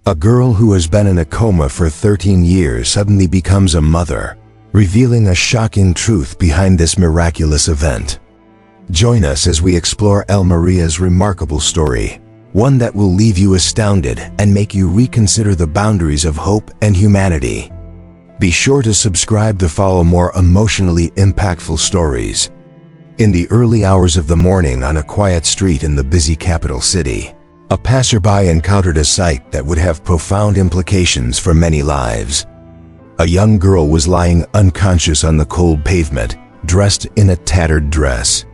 A girl who has been in a coma for 13 years suddenly becomes a mother, revealing a shocking truth behind this miraculous event. Join us as we explore Maria's remarkable story, one that will leave you astounded and make you reconsider the boundaries of hope and humanity. Be sure to subscribe to follow more emotionally impactful stories. In the early hours of the morning on a quiet street in the busy capital city, a passerby encountered a sight that would have profound implications for many lives. A young girl was lying unconscious on the cold pavement, dressed in a tattered dress.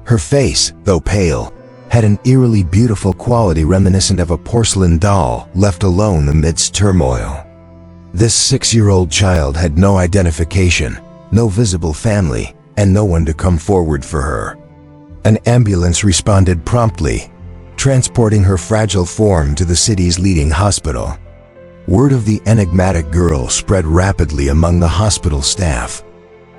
Her face, though pale, had an eerily beautiful quality reminiscent of a porcelain doll left alone amidst turmoil. This 6-year-old child had no identification, no visible family, and no one to come forward for her. An ambulance responded promptly, transporting her fragile form to the city's leading hospital. Word of the enigmatic girl spread rapidly among the hospital staff.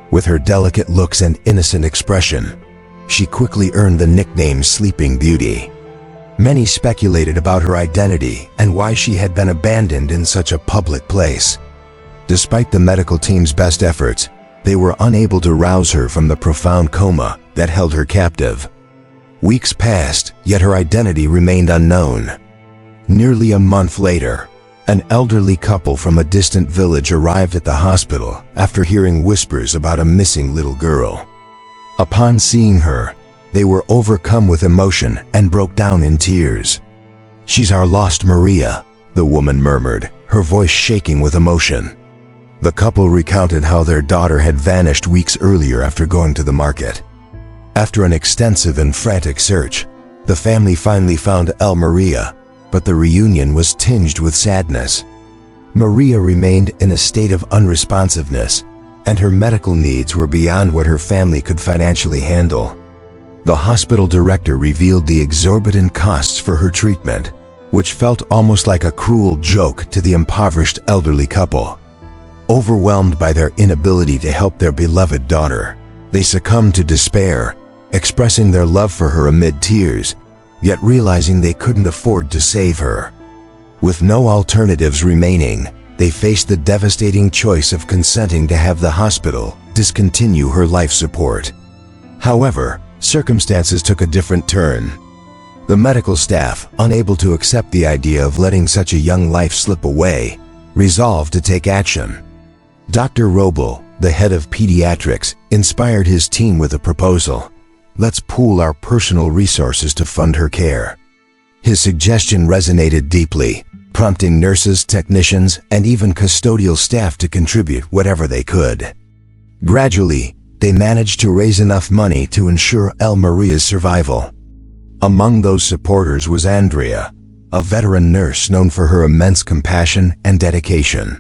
With her delicate looks and innocent expression, she quickly earned the nickname Sleeping Beauty. Many speculated about her identity and why she had been abandoned in such a public place. Despite the medical team's best efforts, they were unable to rouse her from the profound coma that held her captive. Weeks passed, yet her identity remained unknown. Nearly a month later, an elderly couple from a distant village arrived at the hospital after hearing whispers about a missing little girl. Upon seeing her, they were overcome with emotion and broke down in tears. "She's our lost Maria," the woman murmured, her voice shaking with emotion. The couple recounted how their daughter had vanished weeks earlier after going to the market. After an extensive and frantic search, the family finally found Maria, but the reunion was tinged with sadness. Maria remained in a state of unresponsiveness, and her medical needs were beyond what her family could financially handle. The hospital director revealed the exorbitant costs for her treatment, which felt almost like a cruel joke to the impoverished elderly couple. Overwhelmed by their inability to help their beloved daughter, they succumbed to despair, expressing their love for her amid tears, yet realizing they couldn't afford to save her. With no alternatives remaining, they faced the devastating choice of consenting to have the hospital discontinue her life support. However, circumstances took a different turn. The medical staff, unable to accept the idea of letting such a young life slip away, resolved to take action. Dr. Roble, the head of pediatrics, inspired his team with a proposal. "Let's pool our personal resources to fund her care." His suggestion resonated deeply, prompting nurses, technicians, and even custodial staff to contribute whatever they could. Gradually, they managed to raise enough money to ensure Maria's survival. Among those supporters was Andrea, a veteran nurse known for her immense compassion and dedication.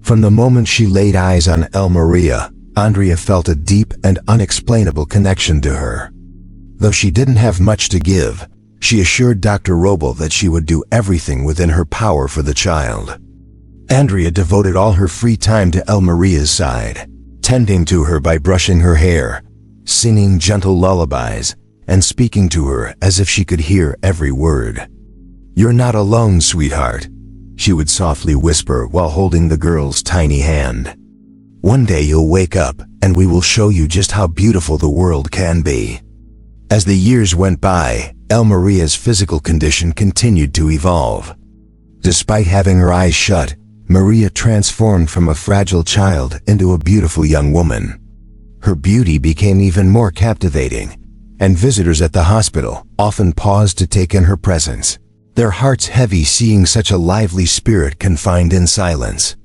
From the moment she laid eyes on Maria, Andrea felt a deep and unexplainable connection to her. Though she didn't have much to give, she assured Dr. Roble that she would do everything within her power for the child. Andrea devoted all her free time to Maria's side, tending to her by brushing her hair, singing gentle lullabies, and speaking to her as if she could hear every word. "You're not alone, sweetheart," she would softly whisper while holding the girl's tiny hand. "One day you'll wake up and we will show you just how beautiful the world can be." As the years went by, Maria's physical condition continued to evolve. Despite having her eyes shut, Maria transformed from a fragile child into a beautiful young woman. Her beauty became even more captivating, and visitors at the hospital often paused to take in her presence, their hearts heavy seeing such a lively spirit confined in silence.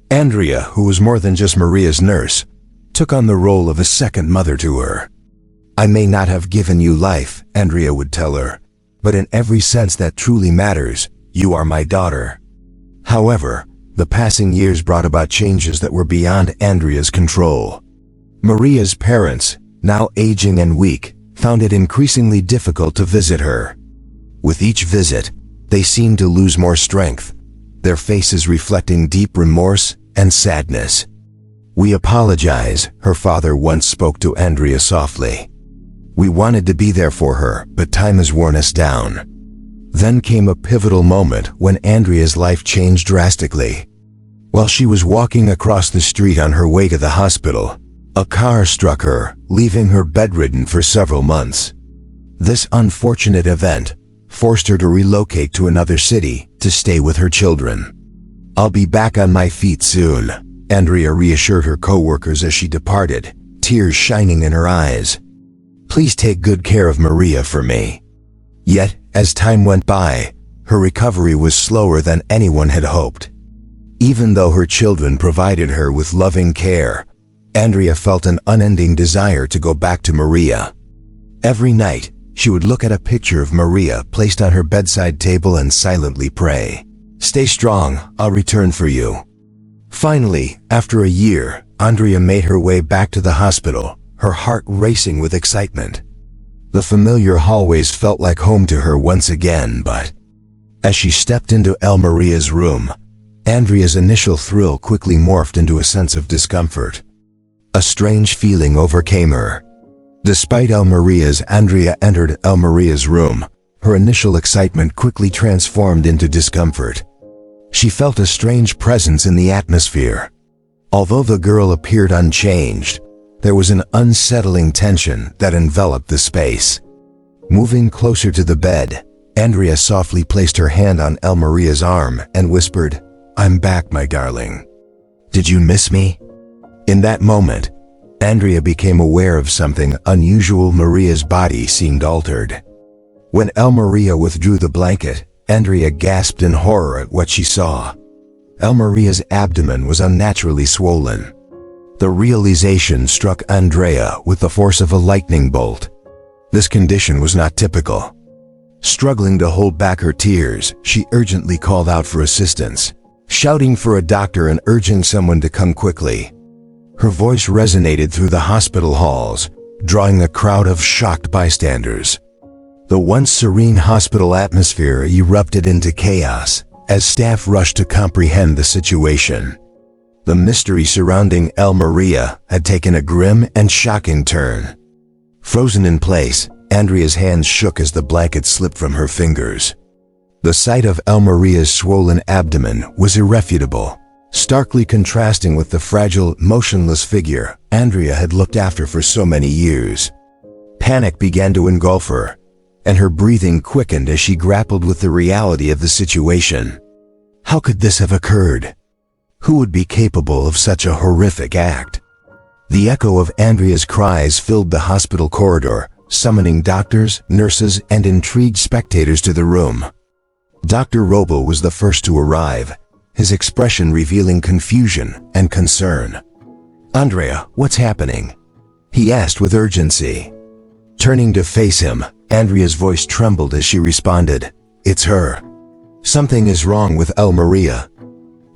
Andrea, who was more than just Maria's nurse, took on the role of a second mother to her. "I may not have given you life," Andrea would tell her, "but in every sense that truly matters, you are my daughter." However, the passing years brought about changes that were beyond Andrea's control. Maria's parents, now aging and weak, found it increasingly difficult to visit her. With each visit, they seemed to lose more strength, their faces reflecting deep remorse and sadness. "We apologize," her father once spoke to Andrea softly. "We wanted to be there for her, but time has worn us down." Then came a pivotal moment when Andrea's life changed drastically. While she was walking across the street on her way to the hospital, a car struck her, leaving her bedridden for several months. This unfortunate event forced her to relocate to another city to stay with her children. "I'll be back on my feet soon," Andrea reassured her co-workers as she departed, tears shining in her eyes. "Please take good care of Maria for me." Yet, as time went by, her recovery was slower than anyone had hoped. Even though her children provided her with loving care, Andrea felt an unending desire to go back to Maria. Every night, she would look at a picture of Maria placed on her bedside table and silently pray, "Stay strong, I'll return for you." Finally, after a year, Andrea made her way back to the hospital, her heart racing with excitement. The familiar hallways felt like home to her once again, but as she stepped into Maria's room, Andrea's initial thrill quickly morphed into a sense of discomfort. A strange feeling overcame her. Despite Andrea entered Maria's room, her initial excitement quickly transformed into discomfort. She felt a strange presence in the atmosphere. Although the girl appeared unchanged, there was an unsettling tension that enveloped the space. Moving closer to the bed, Andrea softly placed her hand on Maria's arm and whispered, "I'm back, my darling. Did you miss me?" In that moment, Andrea became aware of something unusual. Maria's body seemed altered. When Maria withdrew the blanket, Andrea gasped in horror at what she saw. Maria's abdomen was unnaturally swollen. The realization struck Andrea with the force of a lightning bolt. This condition was not typical. Struggling to hold back her tears, she urgently called out for assistance, shouting for a doctor and urging someone to come quickly. Her voice resonated through the hospital halls, drawing a crowd of shocked bystanders. The once serene hospital atmosphere erupted into chaos as staff rushed to comprehend the situation. The mystery surrounding Maria had taken a grim and shocking turn. Frozen in place, Andrea's hands shook as the blanket slipped from her fingers. The sight of Maria's swollen abdomen was irrefutable, starkly contrasting with the fragile, motionless figure Andrea had looked after for so many years. Panic began to engulf her, and her breathing quickened as she grappled with the reality of the situation. How could this have occurred? Who would be capable of such a horrific act? The echo of Andrea's cries filled the hospital corridor, summoning doctors, nurses, and intrigued spectators to the room. Dr. Roble was the first to arrive, his expression revealing confusion and concern. "Andrea, what's happening?" he asked with urgency. Turning to face him, Andrea's voice trembled as she responded, "It's her. Something is wrong with Maria."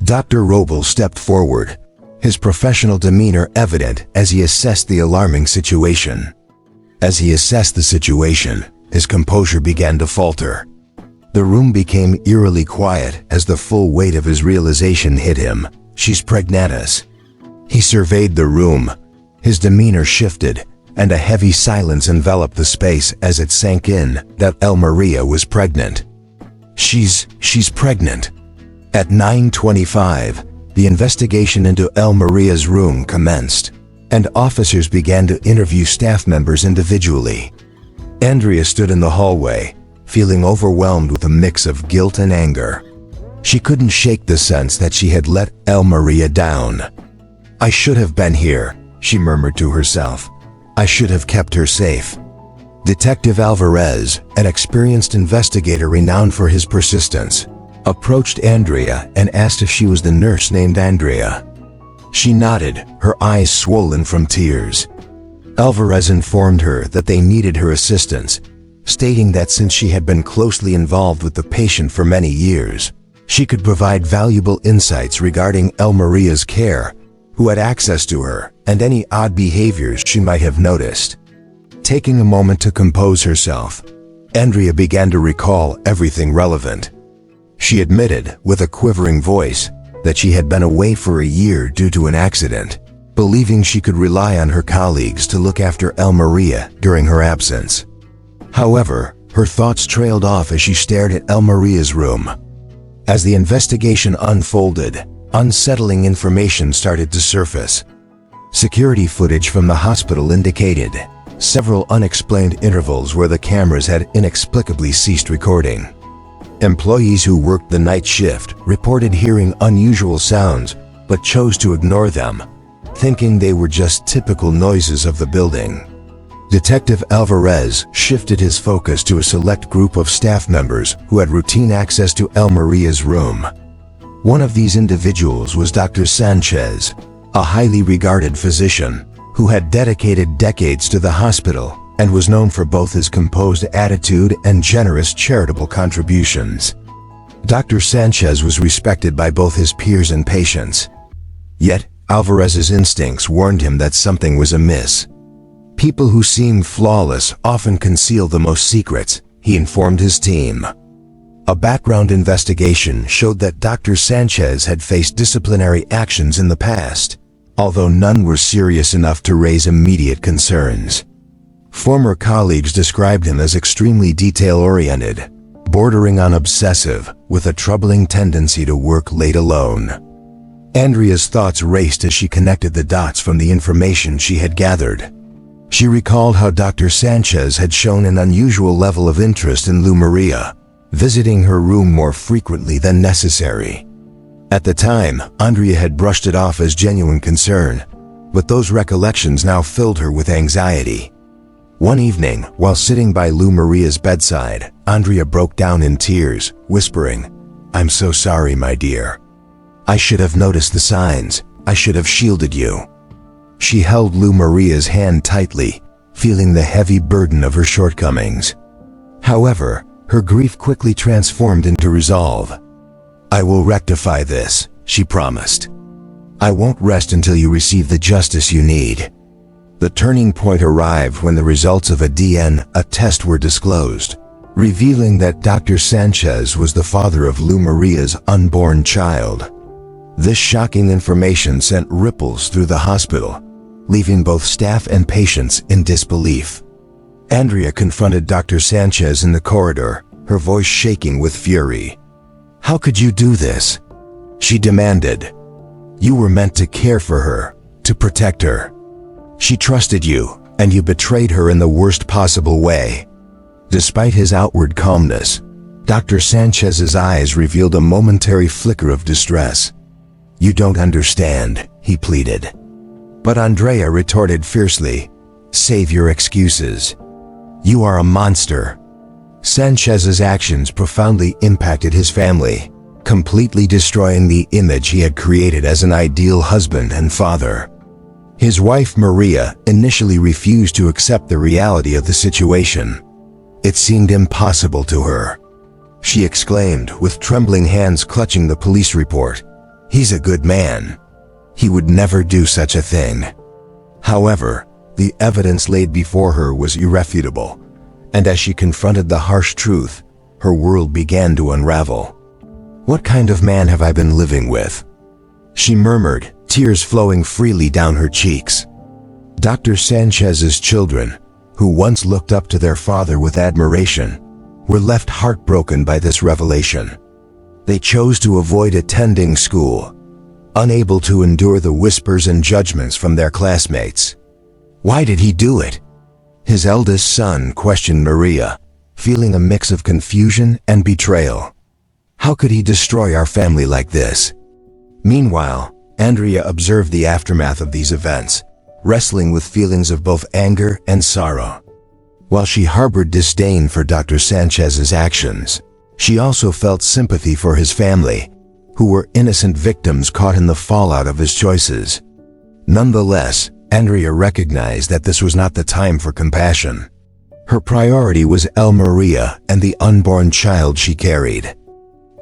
Dr. Roble stepped forward, his professional demeanor evident as he assessed the alarming situation. As he assessed the situation, his composure began to falter. The room became eerily quiet as the full weight of his realization hit him. "She's pregnatus." He surveyed the room, his demeanor shifted, and a heavy silence enveloped the space as it sank in that Maria was pregnant. She's pregnant. At 9:25, the investigation into Maria's room commenced, and officers began to interview staff members individually. Andrea stood in the hallway, feeling overwhelmed with a mix of guilt and anger. She couldn't shake the sense that she had let Maria down. "I should have been here," she murmured to herself. "I should have kept her safe." Detective Alvarez, an experienced investigator renowned for his persistence, approached Andrea and asked if she was the nurse named Andrea. She nodded, her eyes swollen from tears. Alvarez informed her that they needed her assistance, stating that since she had been closely involved with the patient for many years, she could provide valuable insights regarding Maria's care, who had access to her, and any odd behaviors she might have noticed. Taking a moment to compose herself, Andrea began to recall everything relevant. She admitted, with a quivering voice, that she had been away for a year due to an accident, believing she could rely on her colleagues to look after Maria during her absence. However, Her thoughts trailed off as she stared at El Maria's room. As the investigation unfolded, unsettling information started to surface. Security footage from the hospital indicated several unexplained intervals where the cameras had inexplicably ceased recording. Employees who worked the night shift reported hearing unusual sounds but chose to ignore them, thinking they were just typical noises of the building. Detective Alvarez shifted his focus to a select group of staff members who had routine access to El Maria's room. One of these individuals was Dr. Sanchez, a highly regarded physician who had dedicated decades to the hospital and was known for both his composed attitude and generous charitable contributions. Dr. Sanchez was respected by both his peers and patients. Yet, Alvarez's instincts warned him that something was amiss. People who seem flawless often conceal the most secrets, he informed his team. A background investigation showed that Dr. Sanchez had faced disciplinary actions in the past, although none were serious enough to raise immediate concerns. Former colleagues described him as extremely detail-oriented, bordering on obsessive, with a troubling tendency to work late alone. Andrea's thoughts raced as she connected the dots from the information she had gathered. She recalled how Dr. Sanchez had shown an unusual level of interest in Lou Maria, visiting her room more frequently than necessary. At the time, Andrea had brushed it off as genuine concern, but those recollections now filled her with anxiety. One evening, while sitting by Lou Maria's bedside, Andrea broke down in tears, whispering, "I'm so sorry, my dear. I should have noticed the signs. I should have shielded you." She held Lou Maria's hand tightly, feeling the heavy burden of her shortcomings. However, her grief quickly transformed into resolve. "I will rectify this," she promised. "I won't rest until you receive the justice you need." The turning point arrived when the results of a DNA test were disclosed, revealing that Dr. Sanchez was the father of Lou Maria's unborn child. This shocking information sent ripples through the hospital, leaving both staff and patients in disbelief. Andrea confronted Dr. Sanchez in the corridor, her voice shaking with fury. "How could you do this?" she demanded. "You were meant to care for her, to protect her. She trusted you, and you betrayed her in the worst possible way." Despite his outward calmness, Dr. Sanchez's eyes revealed a momentary flicker of distress. "You don't understand," he pleaded. But Andrea retorted fiercely, "Save your excuses. You are a monster." Sanchez's actions profoundly impacted his family, completely destroying the image he had created as an ideal husband and father. His wife Maria initially refused to accept the reality of the situation. It seemed impossible to her. She exclaimed, with trembling hands clutching the police report, "He's a good man. He would never do such a thing." However, the evidence laid before her was irrefutable, and as she confronted the harsh truth, her world began to unravel. "What kind of man have I been living with?" she murmured, tears flowing freely down her cheeks. Dr. Sanchez's children, who once looked up to their father with admiration, were left heartbroken by this revelation. They chose to avoid attending school, unable to endure the whispers and judgments from their classmates. Why did he do it? His eldest son questioned Maria, feeling a mix of confusion and betrayal. How could he destroy our family like this? Meanwhile, Andrea observed the aftermath of these events, wrestling with feelings of both anger and sorrow. While she harbored disdain for Dr. Sanchez's actions, she also felt sympathy for his family, who were innocent victims caught in the fallout of his choices. Nonetheless, Andrea recognized that this was not the time for compassion. Her priority was El Maria and the unborn child she carried.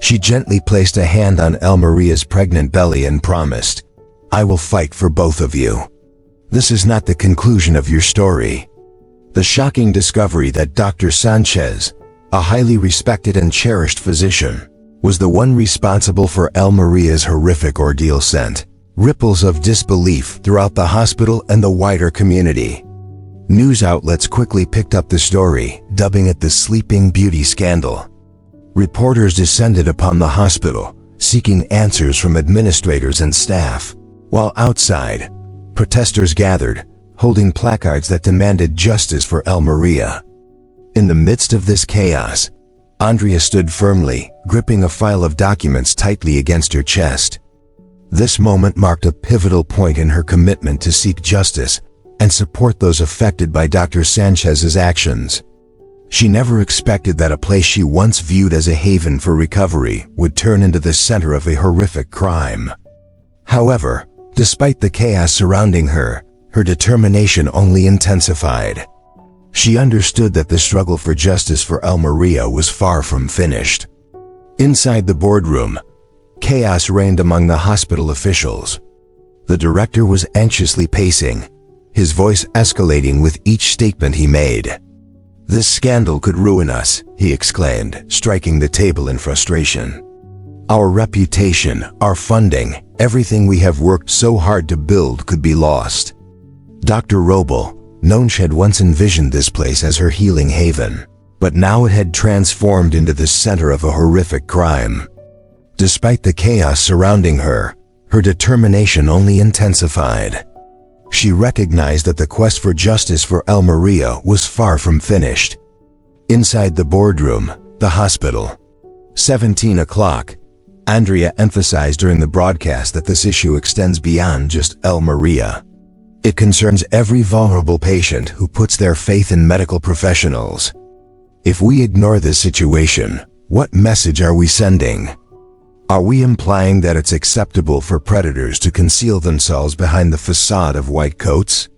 She gently placed a hand on El Maria's pregnant belly and promised, "I will fight for both of you. This is not the conclusion of your story." The shocking discovery that Dr. Sanchez, a highly respected and cherished physician, was the one responsible for El Maria's horrific ordeal sent ripples of disbelief throughout the hospital and the wider community. News outlets quickly picked up the story, dubbing it the Sleeping Beauty scandal. Reporters descended upon the hospital, seeking answers from administrators and staff, while outside, protesters gathered, holding placards that demanded justice for El Maria. In the midst of this chaos, Andrea stood firmly, gripping a file of documents tightly against her chest. This moment marked a pivotal point in her commitment to seek justice and support those affected by Dr. Sanchez's actions. She never expected that a place she once viewed as a haven for recovery would turn into the center of a horrific crime. However, despite the chaos surrounding her, her determination only intensified. She understood that the struggle for justice for El Maria was far from finished. Inside the boardroom, chaos reigned among the hospital officials. The director was anxiously pacing, his voice escalating with each statement he made. "This scandal could ruin us," he exclaimed, striking the table in frustration. "Our reputation, our funding, everything we have worked so hard to build could be lost." Dr. Roble, known she had once envisioned this place as her healing haven, but now it had transformed into the center of a horrific crime. Despite the chaos surrounding her, her determination only intensified. She recognized that the quest for justice for El Maria was far from finished. Inside the boardroom, the hospital. 17 o'clock. Andrea emphasized during the broadcast that this issue extends beyond just El Maria. It concerns every vulnerable patient who puts their faith in medical professionals. If we ignore this situation, what message are we sending? Are we implying that it's acceptable for predators to conceal themselves behind the facade of white coats?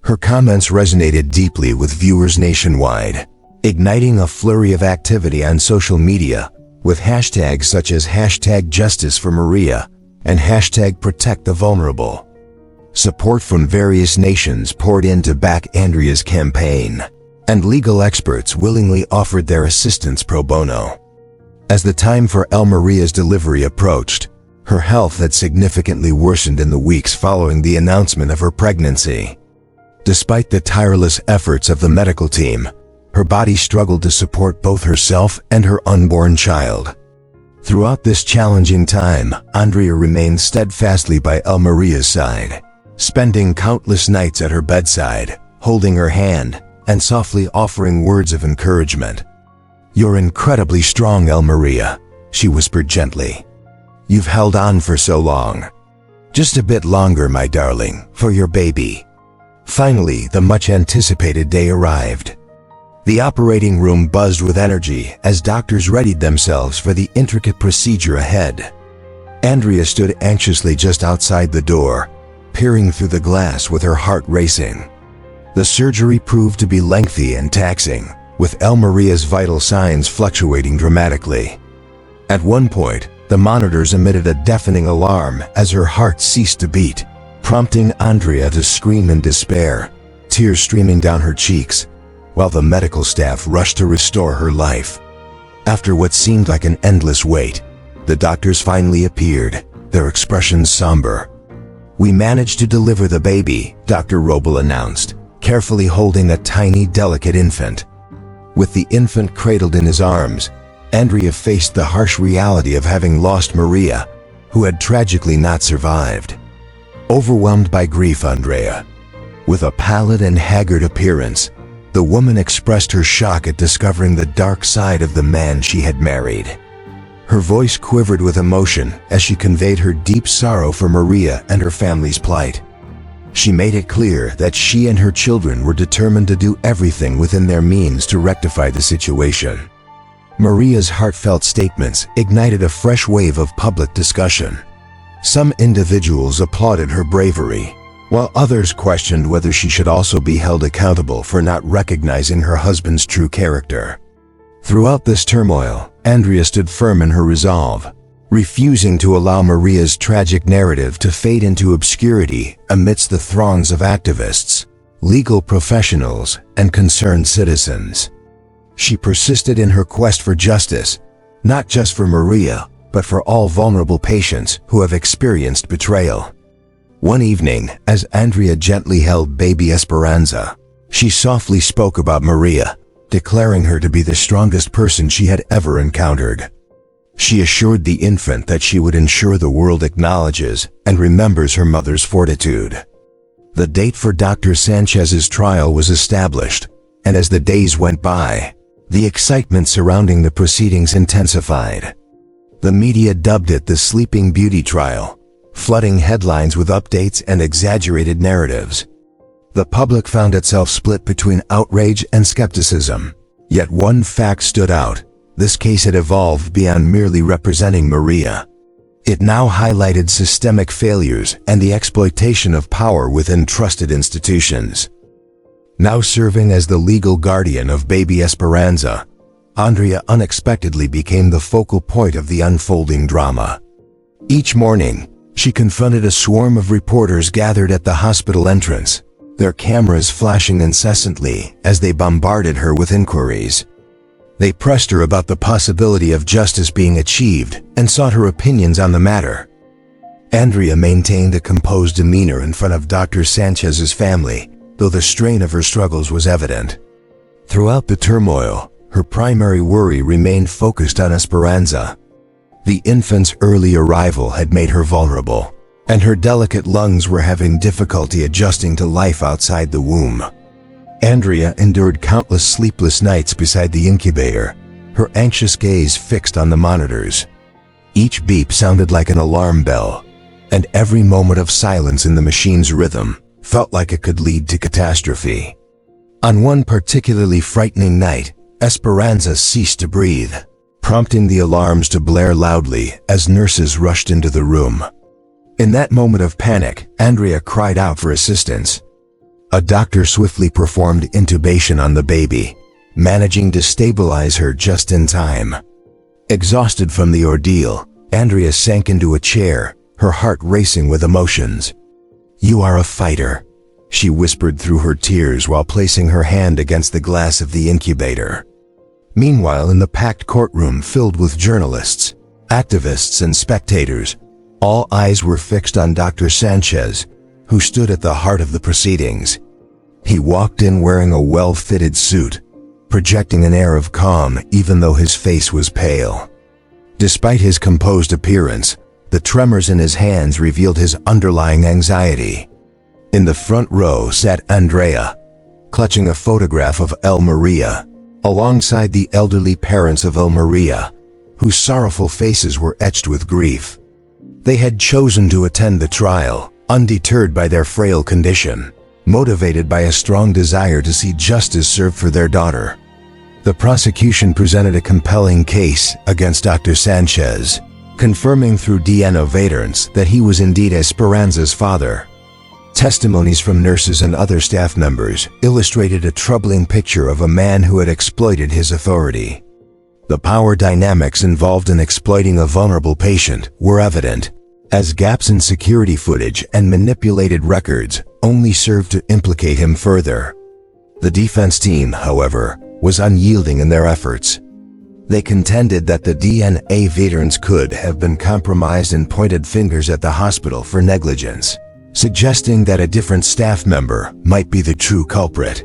Her comments resonated deeply with viewers nationwide, igniting a flurry of activity on social media, with hashtags such as #JusticeForMaria and #ProtectTheVulnerable. Support from various nations poured in to back Andrea's campaign, and legal experts willingly offered their assistance pro bono. As the time for El Maria's delivery approached, her health had significantly worsened in the weeks following the announcement of her pregnancy. Despite the tireless efforts of the medical team, her body struggled to support both herself and her unborn child. Throughout this challenging time, Andrea remained steadfastly by El Maria's side, spending countless nights at her bedside, holding her hand, and softly offering words of encouragement. "You're incredibly strong, El Maria," she whispered gently. "You've held on for so long. Just a bit longer, my darling, for your baby." Finally, the much-anticipated day arrived. The operating room buzzed with energy as doctors readied themselves for the intricate procedure ahead. Andrea stood anxiously just outside the door, peering through the glass with her heart racing. The surgery proved to be lengthy and taxing, with El Maria's vital signs fluctuating dramatically. At one point, the monitors emitted a deafening alarm as her heart ceased to beat, prompting Andrea to scream in despair, tears streaming down her cheeks, while the medical staff rushed to restore her life. After what seemed like an endless wait, the doctors finally appeared, their expressions somber. "We managed to deliver the baby," Dr. Roble announced, carefully holding a tiny, delicate infant. With the infant cradled in his arms, Andrea faced the harsh reality of having lost Maria, who had tragically not survived. Overwhelmed by grief, Andrea, with a pallid and haggard appearance, the woman expressed her shock at discovering the dark side of the man she had married. Her voice quivered with emotion as she conveyed her deep sorrow for Maria and her family's plight. She made it clear that she and her children were determined to do everything within their means to rectify the situation. Maria's heartfelt statements ignited a fresh wave of public discussion. Some individuals applauded her bravery, while others questioned whether she should also be held accountable for not recognizing her husband's true character. Throughout this turmoil, Andrea stood firm in her resolve, refusing to allow Maria's tragic narrative to fade into obscurity amidst the throngs of activists, legal professionals, and concerned citizens. She persisted in her quest for justice, not just for Maria, but for all vulnerable patients who have experienced betrayal. One evening, as Andrea gently held baby Esperanza, She softly spoke about Maria, declaring her to be the strongest person she had ever encountered. She assured the infant that she would ensure the world acknowledges and remembers her mother's fortitude. The date for Dr. Sanchez's trial was established, and as the days went by, the excitement surrounding the proceedings intensified. The media dubbed it the Sleeping Beauty trial, flooding headlines with updates and exaggerated narratives. The public found itself split between outrage and skepticism. Yet one fact stood out: this case had evolved beyond merely representing Maria. It now highlighted systemic failures and the exploitation of power within trusted institutions. Now serving as the legal guardian of baby Esperanza, Andrea unexpectedly became the focal point of the unfolding drama. Each morning, she confronted a swarm of reporters gathered at the hospital entrance, their cameras flashing incessantly as they bombarded her with inquiries. They pressed her about the possibility of justice being achieved and sought her opinions on the matter. Andrea maintained a composed demeanor in front of Dr. Sanchez's family, though the strain of her struggles was evident. Throughout the turmoil, her primary worry remained focused on Esperanza. The infant's early arrival had made her vulnerable, and her delicate lungs were having difficulty adjusting to life outside the womb. Andrea endured countless sleepless nights beside the incubator, her anxious gaze fixed on the monitors. Each beep sounded like an alarm bell, and every moment of silence in the machine's rhythm felt like it could lead to catastrophe. On one particularly frightening night, Esperanza ceased to breathe, prompting the alarms to blare loudly as nurses rushed into the room. In that moment of panic, Andrea cried out for assistance. A doctor swiftly performed intubation on the baby, managing to stabilize her just in time. Exhausted from the ordeal, Andrea sank into a chair, her heart racing with emotions. "You are a fighter," she whispered through her tears while placing her hand against the glass of the incubator. Meanwhile, in the packed courtroom filled with journalists, activists, and spectators, all eyes were fixed on Dr. Sanchez, who stood at the heart of the proceedings. He walked in wearing a well-fitted suit, projecting an air of calm even though his face was pale. Despite his composed appearance, the tremors in his hands revealed his underlying anxiety. In the front row sat Andrea, clutching a photograph of El Maria, alongside the elderly parents of El Maria, whose sorrowful faces were etched with grief. They had chosen to attend the trial, undeterred by their frail condition, motivated by a strong desire to see justice served for their daughter. The prosecution presented a compelling case against Dr. Sanchez, confirming through DNA evidence that he was indeed Esperanza's father. Testimonies from nurses and other staff members illustrated a troubling picture of a man who had exploited his authority. The power dynamics involved in exploiting a vulnerable patient were evident, as gaps in security footage and manipulated records only served to implicate him further. The defense team, however, was unyielding in their efforts. They contended that the DNA evidence could have been compromised and pointed fingers at the hospital for negligence, suggesting that a different staff member might be the true culprit.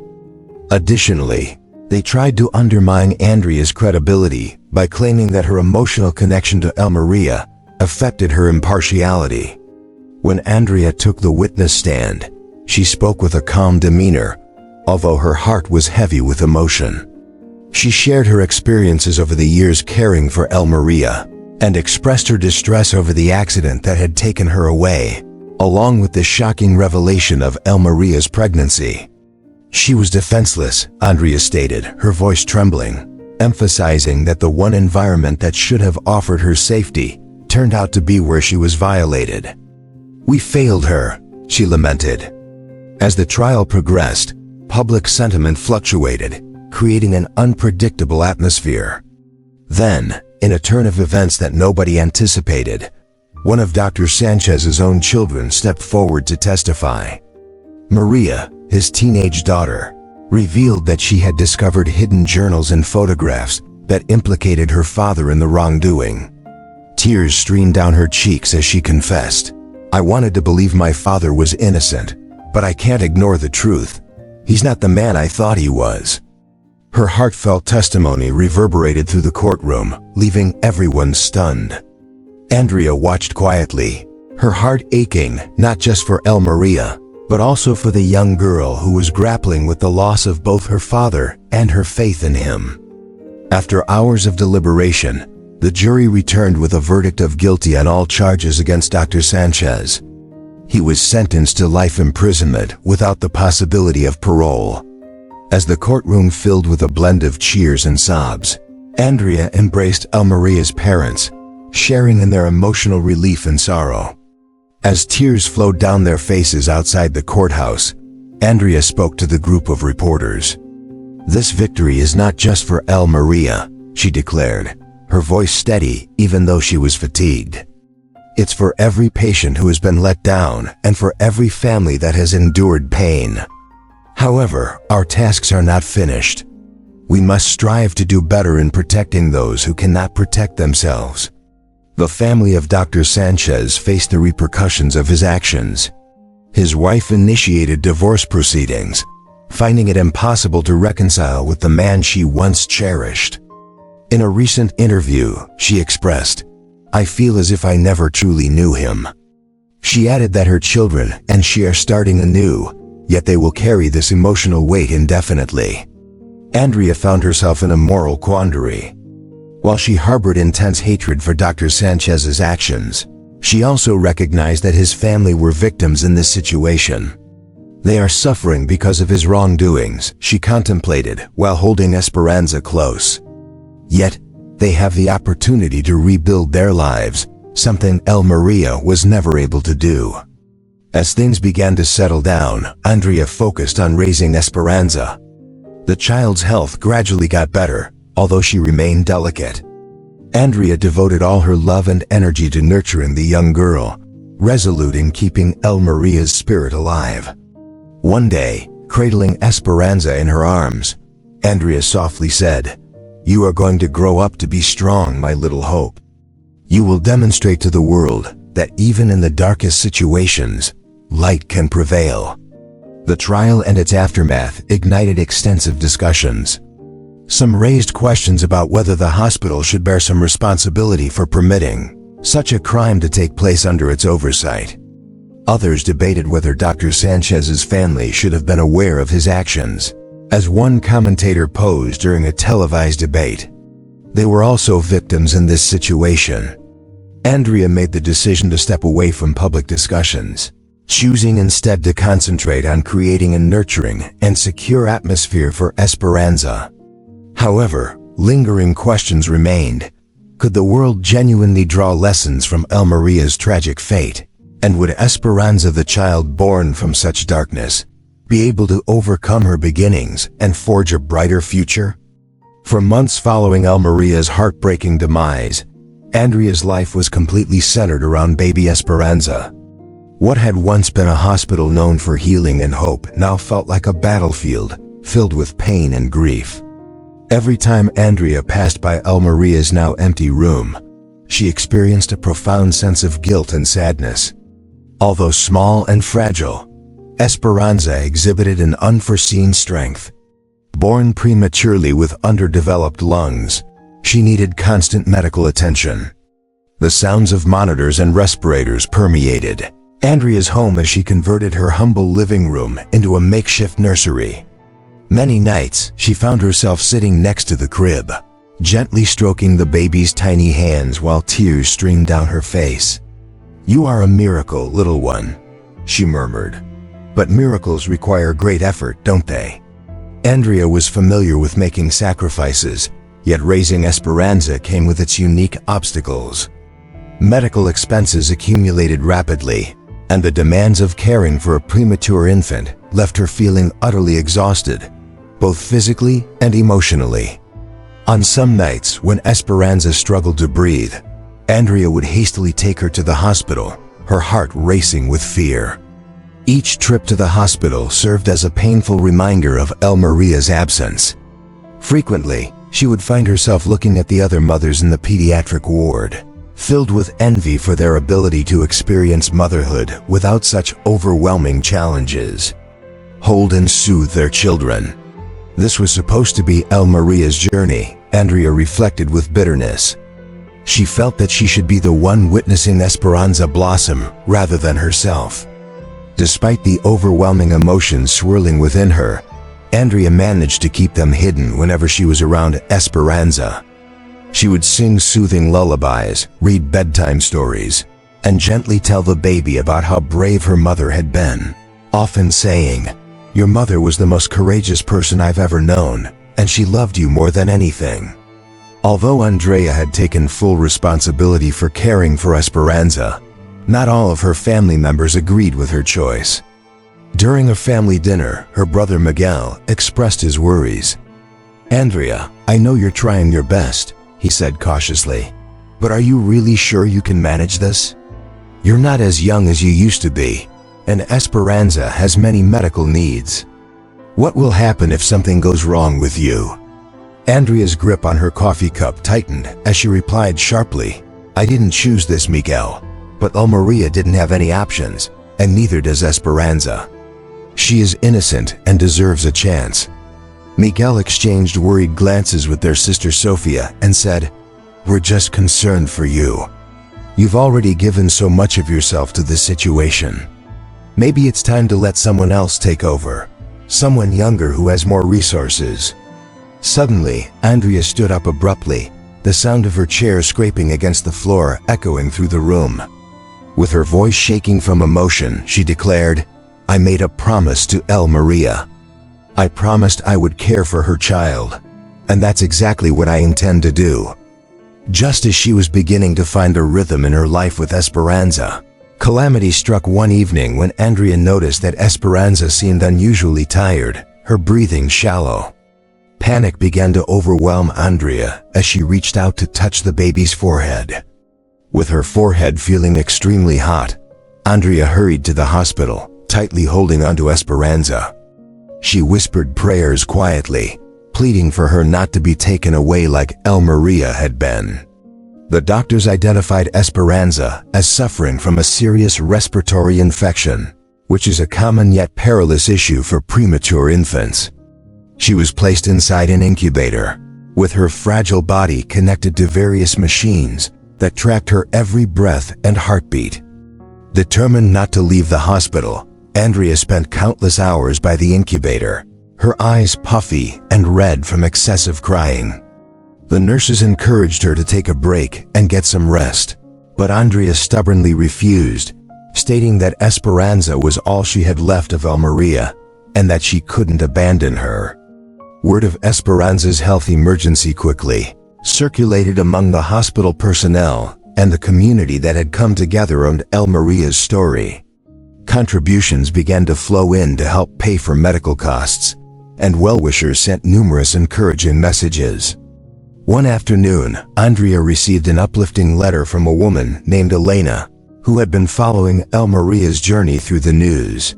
Additionally, they tried to undermine Andrea's credibility by claiming that her emotional connection to El Maria affected her impartiality. When Andrea took the witness stand, she spoke with a calm demeanor, although her heart was heavy with emotion. She shared her experiences over the years caring for El Maria, and expressed her distress over the accident that had taken her away, along with the shocking revelation of El Maria's pregnancy. She was defenseless, Andrea stated, her voice trembling, emphasizing that the one environment that should have offered her safety turned out to be where she was violated. "We failed her," she lamented. As the trial progressed, public sentiment fluctuated, creating an unpredictable atmosphere. Then, in a turn of events that nobody anticipated, one of Dr. Sanchez's own children stepped forward to testify. Maria, his teenage daughter, revealed that she had discovered hidden journals and photographs that implicated her father in the wrongdoing. Tears streamed down her cheeks as she confessed, "I wanted to believe my father was innocent, but I can't ignore the truth. He's not the man I thought he was." Her heartfelt testimony reverberated through the courtroom, leaving everyone stunned. Andrea watched quietly, her heart aching not just for El Maria, but also for the young girl who was grappling with the loss of both her father and her faith in him. After hours of deliberation, the jury returned with a verdict of guilty on all charges against Dr. Sanchez. He was sentenced to life imprisonment without the possibility of parole. As the courtroom filled with a blend of cheers and sobs, Andrea embraced El Maria's parents, sharing in their emotional relief and sorrow. As tears flowed down their faces outside the courthouse, Andrea spoke to the group of reporters. "This victory is not just for El Maria," she declared, her voice steady even though she was fatigued. "It's for every patient who has been let down and for every family that has endured pain. However, our tasks are not finished. We must strive to do better in protecting those who cannot protect themselves." The family of Dr. Sanchez faced the repercussions of his actions. His wife initiated divorce proceedings, finding it impossible to reconcile with the man she once cherished. In a recent interview, she expressed, "I feel as if I never truly knew him." She added that her children and she are starting anew, yet they will carry this emotional weight indefinitely. Andrea found herself in a moral quandary. While she harbored intense hatred for Dr. Sanchez's actions, she also recognized that his family were victims in this situation. They are suffering because of his wrongdoings, she contemplated while holding Esperanza close. Yet, they have the opportunity to rebuild their lives, something El Maria was never able to do. As things began to settle down, Andrea focused on raising Esperanza. The child's health gradually got better, although she remained delicate. Andrea devoted all her love and energy to nurturing the young girl, resolute in keeping El Maria's spirit alive. One day, cradling Esperanza in her arms, Andrea softly said, "You are going to grow up to be strong, my little hope. You will demonstrate to the world that even in the darkest situations, light can prevail." The trial and its aftermath ignited extensive discussions. Some raised questions about whether the hospital should bear some responsibility for permitting such a crime to take place under its oversight. Others debated whether Dr. Sanchez's family should have been aware of his actions. As one commentator posed during a televised debate, they were also victims in this situation. Andrea made the decision to step away from public discussions, choosing instead to concentrate on creating a nurturing and secure atmosphere for Esperanza. However, lingering questions remained. Could the world genuinely draw lessons from El Maria's tragic fate? And would Esperanza, the child born from such darkness, be able to overcome her beginnings and forge a brighter future? For months following El Maria's heartbreaking demise, Andrea's life was completely centered around baby Esperanza. What had once been a hospital known for healing and hope now felt like a battlefield filled with pain and grief. Every time Andrea passed by El Maria's now empty room, she experienced a profound sense of guilt and sadness. Although small and fragile, Esperanza exhibited an unforeseen strength. Born prematurely with underdeveloped lungs, she needed constant medical attention. The sounds of monitors and respirators permeated Andrea's home as she converted her humble living room into a makeshift nursery. Many nights, she found herself sitting next to the crib, gently stroking the baby's tiny hands while tears streamed down her face. "You are a miracle, little one," she murmured. "But miracles require great effort, don't they?" Andrea was familiar with making sacrifices, yet raising Esperanza came with its unique obstacles. Medical expenses accumulated rapidly, and the demands of caring for a premature infant left her feeling utterly exhausted, both physically and emotionally. On some nights, when Esperanza struggled to breathe, Andrea would hastily take her to the hospital, her heart racing with fear. Each trip to the hospital served as a painful reminder of El Maria's absence. Frequently, she would find herself looking at the other mothers in the pediatric ward, filled with envy for their ability to experience motherhood without such overwhelming challenges. hold and soothe their children. This was supposed to be Maria's journey, Andrea reflected with bitterness. She felt that she should be the one witnessing Esperanza blossom rather than herself. Despite the overwhelming emotions swirling within her, Andrea managed to keep them hidden whenever she was around Esperanza. She would sing soothing lullabies, read bedtime stories, and gently tell the baby about how brave her mother had been, often saying, "Your mother was the most courageous person I've ever known, and she loved you more than anything." Although Andrea had taken full responsibility for caring for Esperanza, not all of her family members agreed with her choice. During a family dinner, her brother Miguel expressed his worries. "Andrea, I know you're trying your best," he said cautiously, "but are you really sure you can manage this? You're not as young as you used to be, and Esperanza has many medical needs. What will happen if something goes wrong with you?" Andrea's grip on her coffee cup tightened as she replied sharply, "I didn't choose this, Miguel, but Maria didn't have any options, and neither does Esperanza. She is innocent and deserves a chance." Miguel exchanged worried glances with their sister Sofia and said, "We're just concerned for you. You've already given so much of yourself to this situation. Maybe it's time to let someone else take over, someone younger who has more resources." Suddenly, Andrea stood up abruptly, the sound of her chair scraping against the floor echoing through the room. With her voice shaking from emotion, she declared, "I made a promise to Maria. I promised I would care for her child, and that's exactly what I intend to do." Just as she was beginning to find a rhythm in her life with Esperanza, calamity struck one evening when Andrea noticed that Esperanza seemed unusually tired, her breathing shallow. Panic began to overwhelm Andrea as she reached out to touch the baby's forehead. With her forehead feeling extremely hot, Andrea hurried to the hospital, tightly holding onto Esperanza. She whispered prayers quietly, pleading for her not to be taken away like Maria had been. The doctors identified Esperanza as suffering from a serious respiratory infection, which is a common yet perilous issue for premature infants. She was placed inside an incubator, with her fragile body connected to various machines that tracked her every breath and heartbeat. Determined not to leave the hospital, Andrea spent countless hours by the incubator, her eyes puffy and red from excessive crying. The nurses encouraged her to take a break and get some rest, but Andrea stubbornly refused, stating that Esperanza was all she had left of Maria, and that she couldn't abandon her. Word of Esperanza's health emergency quickly circulated among the hospital personnel and the community that had come together around Maria's story. Contributions began to flow in to help pay for medical costs, and well-wishers sent numerous encouraging messages. One afternoon, Andrea received an uplifting letter from a woman named Elena, who had been following Maria's journey through the news.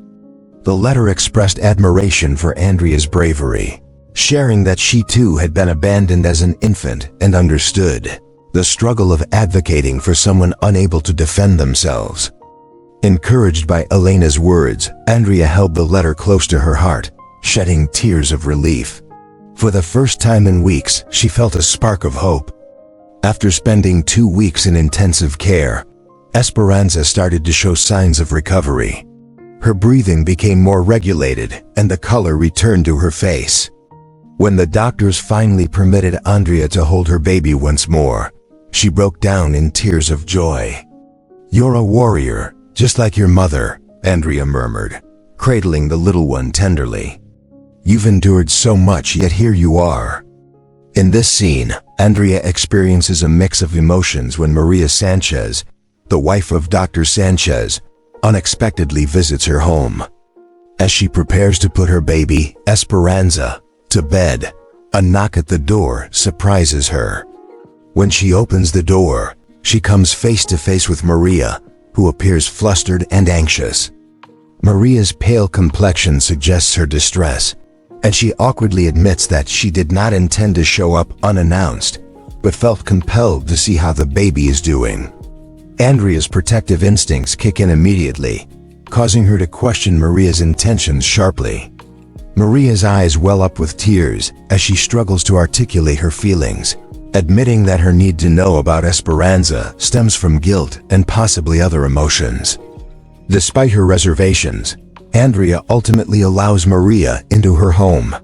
The letter expressed admiration for Andrea's bravery, sharing that she too had been abandoned as an infant and understood the struggle of advocating for someone unable to defend themselves. Encouraged by Elena's words, Andrea held the letter close to her heart, shedding tears of relief. For the first time in weeks, she felt a spark of hope. After spending 2 weeks in intensive care, Esperanza started to show signs of recovery. Her breathing became more regulated, and the color returned to her face. When the doctors finally permitted Andrea to hold her baby once more, she broke down in tears of joy. "You're a warrior, just like your mother," Andrea murmured, cradling the little one tenderly. "You've endured so much, yet here you are." In this scene, Andrea experiences a mix of emotions when Maria Sanchez, the wife of Dr. Sanchez, unexpectedly visits her home. As she prepares to put her baby, Esperanza, to bed, a knock at the door surprises her. When she opens the door, she comes face to face with Maria, who appears flustered and anxious. Maria's pale complexion suggests her distress, and she awkwardly admits that she did not intend to show up unannounced, but felt compelled to see how the baby is doing. Andrea's protective instincts kick in immediately, causing her to question Maria's intentions sharply. Maria's eyes well up with tears as she struggles to articulate her feelings, admitting that her need to know about Esperanza stems from guilt and possibly other emotions. Despite her reservations, Andrea ultimately allows Maria into her home.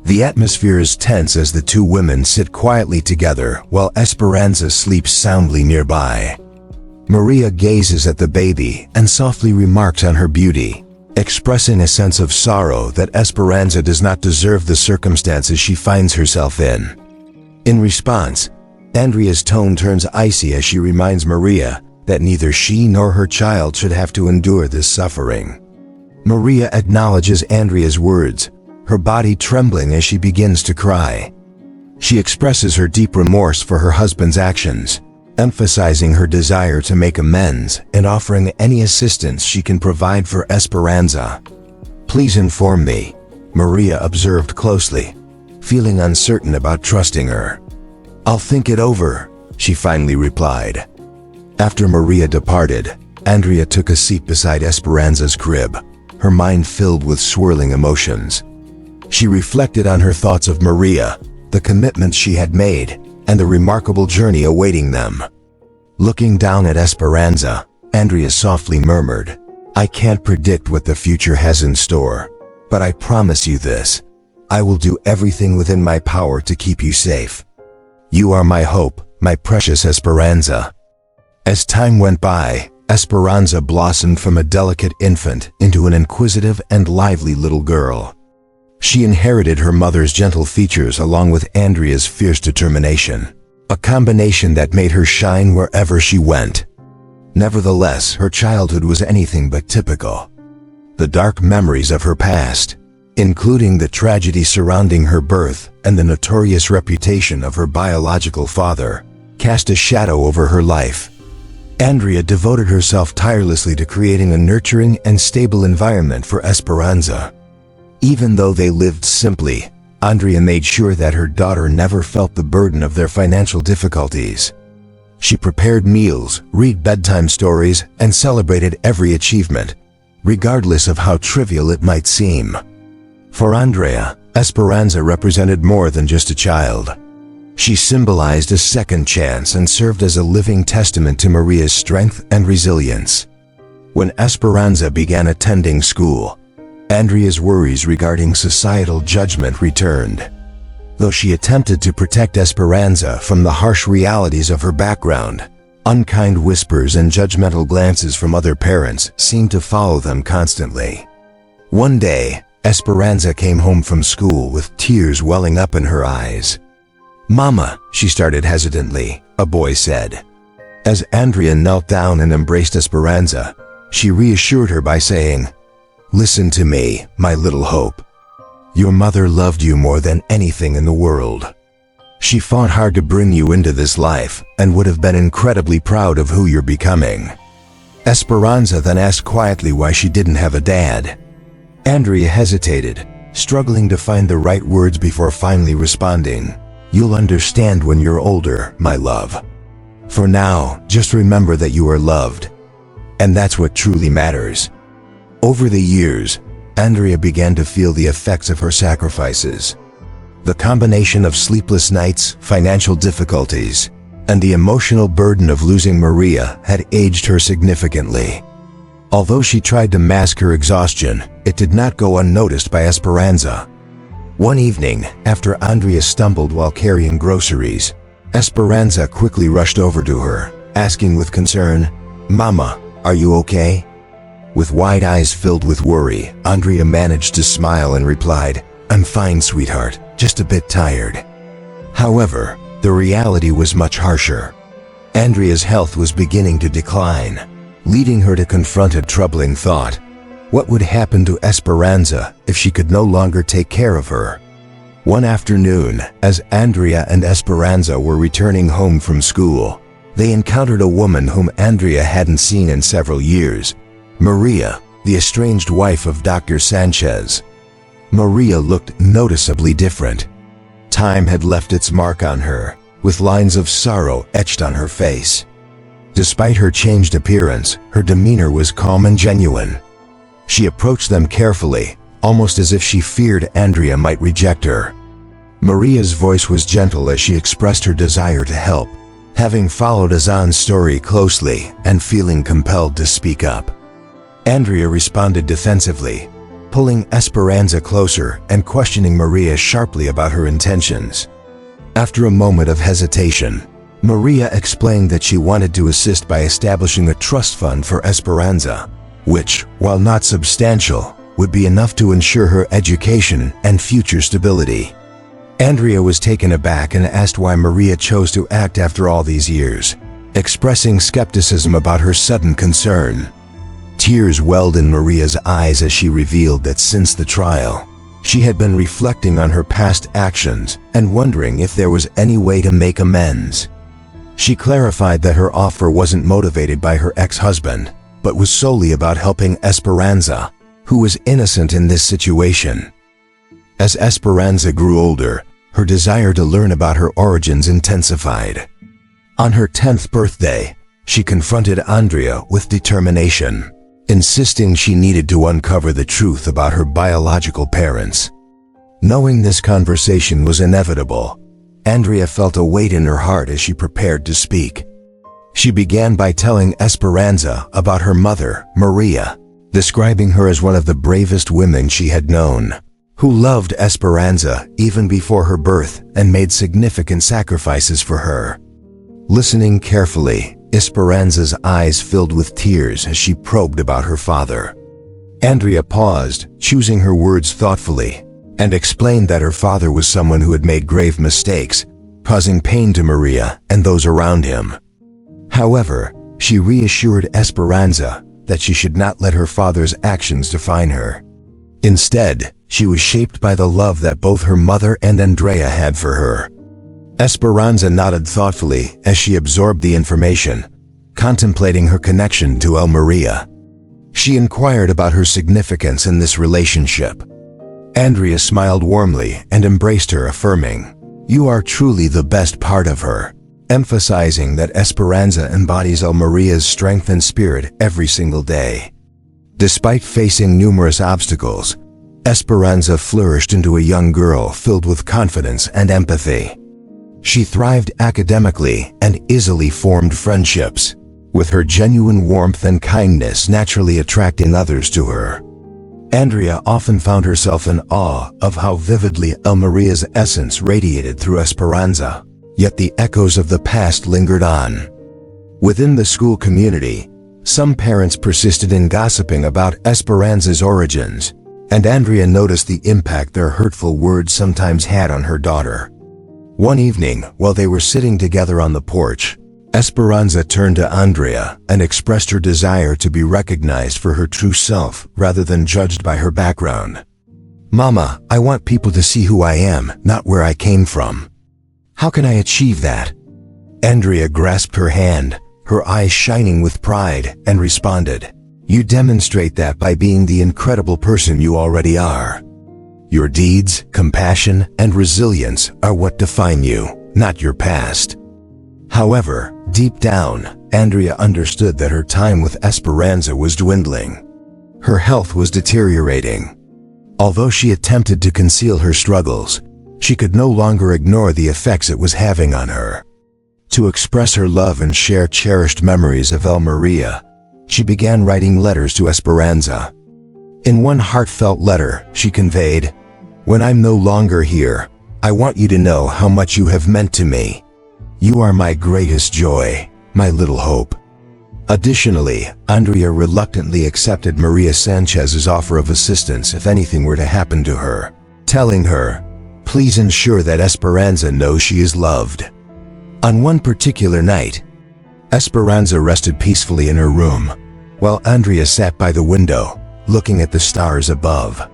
The atmosphere is tense as the two women sit quietly together while Esperanza sleeps soundly nearby. Maria gazes at the baby and softly remarks on her beauty, expressing a sense of sorrow that Esperanza does not deserve the circumstances she finds herself in. In response, Andrea's tone turns icy as she reminds Maria that neither she nor her child should have to endure this suffering. Maria acknowledges Andrea's words, her body trembling as she begins to cry. She expresses her deep remorse for her husband's actions, emphasizing her desire to make amends and offering any assistance she can provide for Esperanza. "Please inform me," Maria observed closely, feeling uncertain about trusting her. "I'll think it over," she finally replied. After Maria departed, Andrea took a seat beside Esperanza's crib, her mind filled with swirling emotions. She reflected on her thoughts of Maria, the commitments she had made, and the remarkable journey awaiting them. Looking down at Esperanza, Andrea softly murmured, "I can't predict what the future has in store, but I promise you this. I will do everything within my power to keep you safe. You are my hope, my precious Esperanza." As time went by, Esperanza blossomed from a delicate infant into an inquisitive and lively little girl. She inherited her mother's gentle features along with Andrea's fierce determination, a combination that made her shine wherever she went. Nevertheless, her childhood was anything but typical. The dark memories of her past, including the tragedy surrounding her birth and the notorious reputation of her biological father, cast a shadow over her life. Andrea devoted herself tirelessly to creating a nurturing and stable environment for Esperanza. Even though they lived simply, Andrea made sure that her daughter never felt the burden of their financial difficulties. She prepared meals, read bedtime stories, and celebrated every achievement, regardless of how trivial it might seem. For Andrea, Esperanza represented more than just a child. She symbolized a second chance and served as a living testament to Maria's strength and resilience. When Esperanza began attending school, Andrea's worries regarding societal judgment returned. Though she attempted to protect Esperanza from the harsh realities of her background, unkind whispers and judgmental glances from other parents seemed to follow them constantly. One day, Esperanza came home from school with tears welling up in her eyes. "Mama," she started hesitantly, a boy said. As Andrea knelt down and embraced Esperanza, she reassured her by saying, "Listen to me, my little hope. Your mother loved you more than anything in the world. She fought hard to bring you into this life and would have been incredibly proud of who you're becoming." Esperanza then asked quietly why she didn't have a dad. Andrea hesitated, struggling to find the right words before finally responding, "You'll understand when you're older, my love. For now, just remember that you are loved. And that's what truly matters." Over the years, Andrea began to feel the effects of her sacrifices. The combination of sleepless nights, financial difficulties, and the emotional burden of losing Maria had aged her significantly. Although she tried to mask her exhaustion, it did not go unnoticed by Esperanza. One evening, after Andrea stumbled while carrying groceries, Esperanza quickly rushed over to her, asking with concern, "Mama, are you okay?" With wide eyes filled with worry, Andrea managed to smile and replied, "I'm fine, sweetheart, just a bit tired." However, the reality was much harsher. Andrea's health was beginning to decline, leading her to confront a troubling thought. What would happen to Esperanza if she could no longer take care of her? One afternoon, as Andrea and Esperanza were returning home from school, they encountered a woman whom Andrea hadn't seen in several years, Maria, the estranged wife of Dr. Sanchez. Maria looked noticeably different. Time had left its mark on her, with lines of sorrow etched on her face. Despite her changed appearance, her demeanor was calm and genuine. She approached them carefully, almost as if she feared Andrea might reject her. Maria's voice was gentle as she expressed her desire to help, having followed Azan's story closely and feeling compelled to speak up. Andrea responded defensively, pulling Esperanza closer and questioning Maria sharply about her intentions. After a moment of hesitation, Maria explained that she wanted to assist by establishing a trust fund for Esperanza, which, while not substantial, would be enough to ensure her education and future stability. Andrea was taken aback and asked why Maria chose to act after all these years, expressing skepticism about her sudden concern. Tears welled in Maria's eyes as she revealed that since the trial, she had been reflecting on her past actions and wondering if there was any way to make amends. She clarified that her offer wasn't motivated by her ex-husband, but was solely about helping Esperanza, who was innocent in this situation. As Esperanza grew older, her desire to learn about her origins intensified. On her 10th birthday, she confronted Andrea with determination, insisting she needed to uncover the truth about her biological parents. Knowing this conversation was inevitable, Andrea felt a weight in her heart as she prepared to speak. She began by telling Esperanza about her mother, Maria, describing her as one of the bravest women she had known, who loved Esperanza even before her birth and made significant sacrifices for her. Listening carefully, Esperanza's eyes filled with tears as she probed about her father. Andrea paused, choosing her words thoughtfully, and explained that her father was someone who had made grave mistakes, causing pain to Maria and those around him. However, she reassured Esperanza that she should not let her father's actions define her. Instead, she was shaped by the love that both her mother and Andrea had for her. Esperanza nodded thoughtfully as she absorbed the information, contemplating her connection to Maria. She inquired about her significance in this relationship. Andrea smiled warmly and embraced her, affirming, "You are truly the best part of her," emphasizing that Esperanza embodies Maria's strength and spirit every single day. Despite facing numerous obstacles, Esperanza flourished into a young girl filled with confidence and empathy. She thrived academically and easily formed friendships, with her genuine warmth and kindness naturally attracting others to her. Andrea often found herself in awe of how vividly Maria's essence radiated through Esperanza, yet the echoes of the past lingered on. Within the school community, some parents persisted in gossiping about Esperanza's origins, and Andrea noticed the impact their hurtful words sometimes had on her daughter. One evening, while they were sitting together on the porch, Esperanza turned to Andrea and expressed her desire to be recognized for her true self rather than judged by her background. "Mama, I want people to see who I am, not where I came from. How can I achieve that?" Andrea grasped her hand, her eyes shining with pride, and responded, "You demonstrate that by being the incredible person you already are. Your deeds, compassion, and resilience are what define you, not your past." However, deep down, Andrea understood that her time with Esperanza was dwindling. Her health was deteriorating. Although she attempted to conceal her struggles, she could no longer ignore the effects it was having on her. To express her love and share cherished memories of Maria, she began writing letters to Esperanza. In one heartfelt letter, she conveyed, "When I'm no longer here, I want you to know how much you have meant to me. You are my greatest joy, my little hope." Additionally, Andrea reluctantly accepted Maria Sanchez's offer of assistance if anything were to happen to her, telling her, "Please ensure that Esperanza knows she is loved." On one particular night, Esperanza rested peacefully in her room, while Andrea sat by the window, looking at the stars above.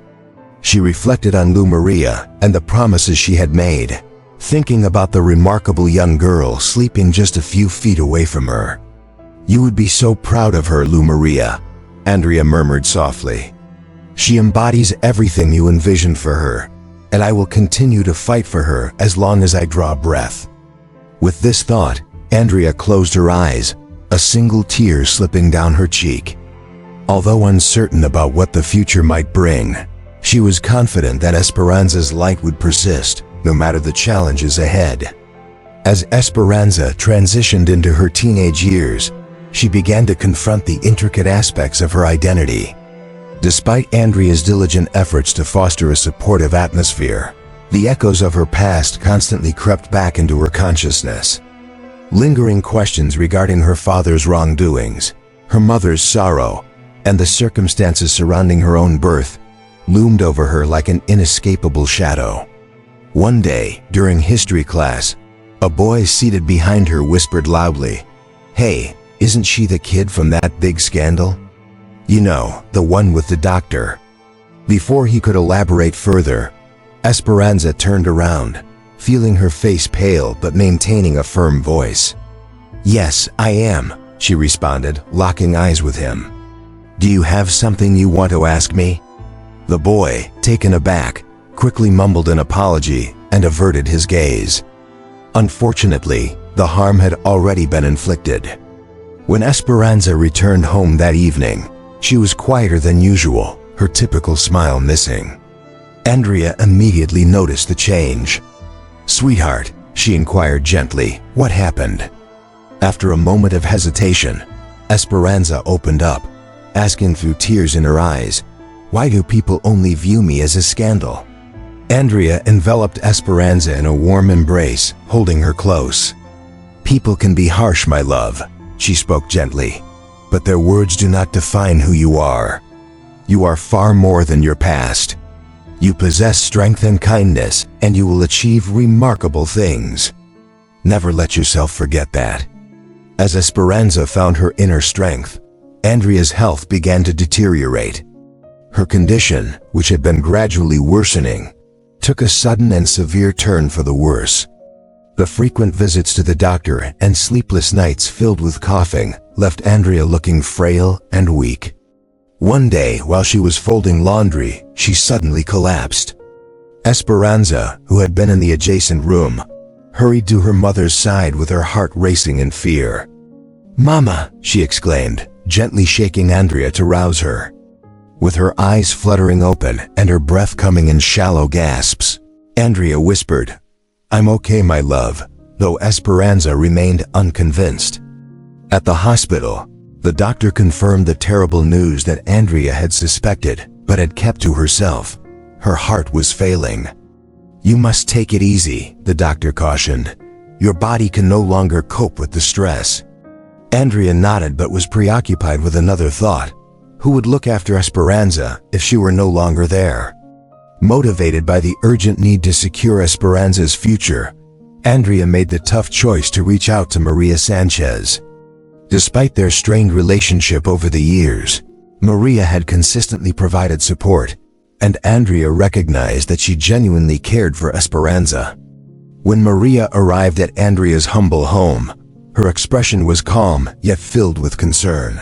She reflected on Maria and the promises she had made, thinking about the remarkable young girl sleeping just a few feet away from her. "You would be so proud of her, Maria," Andrea murmured softly. "She embodies everything you envisioned for her, and I will continue to fight for her as long as I draw breath." With this thought, Andrea closed her eyes, a single tear slipping down her cheek. Although uncertain about what the future might bring, She was confident that Esperanza's light would persist, no matter the challenges ahead. As Esperanza transitioned into her teenage years, she began to confront the intricate aspects of her identity. Despite Andrea's diligent efforts to foster a supportive atmosphere, the echoes of her past constantly crept back into her consciousness. Lingering questions regarding her father's wrongdoings, her mother's sorrow, and the circumstances surrounding her own birth loomed over her like an inescapable shadow. One day, during history class, a boy seated behind her whispered loudly, "Hey, isn't she the kid from that big scandal? You know, the one with the doctor." Before he could elaborate further, Esperanza turned around, feeling her face pale but maintaining a firm voice. "Yes, I am," she responded, locking eyes with him. "Do you have something you want to ask me?" The boy, taken aback, quickly mumbled an apology and averted his gaze. Unfortunately, the harm had already been inflicted. When Esperanza returned home that evening, she was quieter than usual, her typical smile missing. Andrea immediately noticed the change. "Sweetheart," she inquired gently, "what happened?" After a moment of hesitation, Esperanza opened up, asking through tears in her eyes, "Why do people only view me as a scandal?" Andrea enveloped Esperanza in a warm embrace, holding her close. "People can be harsh, my love," she spoke gently, "but their words do not define who you are. You are far more than your past. You possess strength and kindness, and you will achieve remarkable things. Never let yourself forget that." As Esperanza found her inner strength, Andrea's health began to deteriorate. Her condition, which had been gradually worsening, took a sudden and severe turn for the worse. The frequent visits to the doctor and sleepless nights filled with coughing left Andrea looking frail and weak. One day, while she was folding laundry, she suddenly collapsed. Esperanza, who had been in the adjacent room, hurried to her mother's side with her heart racing in fear. "Mama," she exclaimed, gently shaking Andrea to rouse her. With her eyes fluttering open and her breath coming in shallow gasps, Andrea whispered, "I'm okay, my love," though Esperanza remained unconvinced. At the hospital, the doctor confirmed the terrible news that Andrea had suspected but had kept to herself. Her heart was failing. "You must take it easy," the doctor cautioned. "Your body can no longer cope with the stress." Andrea nodded but was preoccupied with another thought. Who would look after Esperanza if she were no longer there? Motivated by the urgent need to secure Esperanza's future, Andrea made the tough choice to reach out to Maria Sanchez. Despite their strained relationship over the years, Maria had consistently provided support, and Andrea recognized that she genuinely cared for Esperanza. When Maria arrived at Andrea's humble home, her expression was calm yet filled with concern.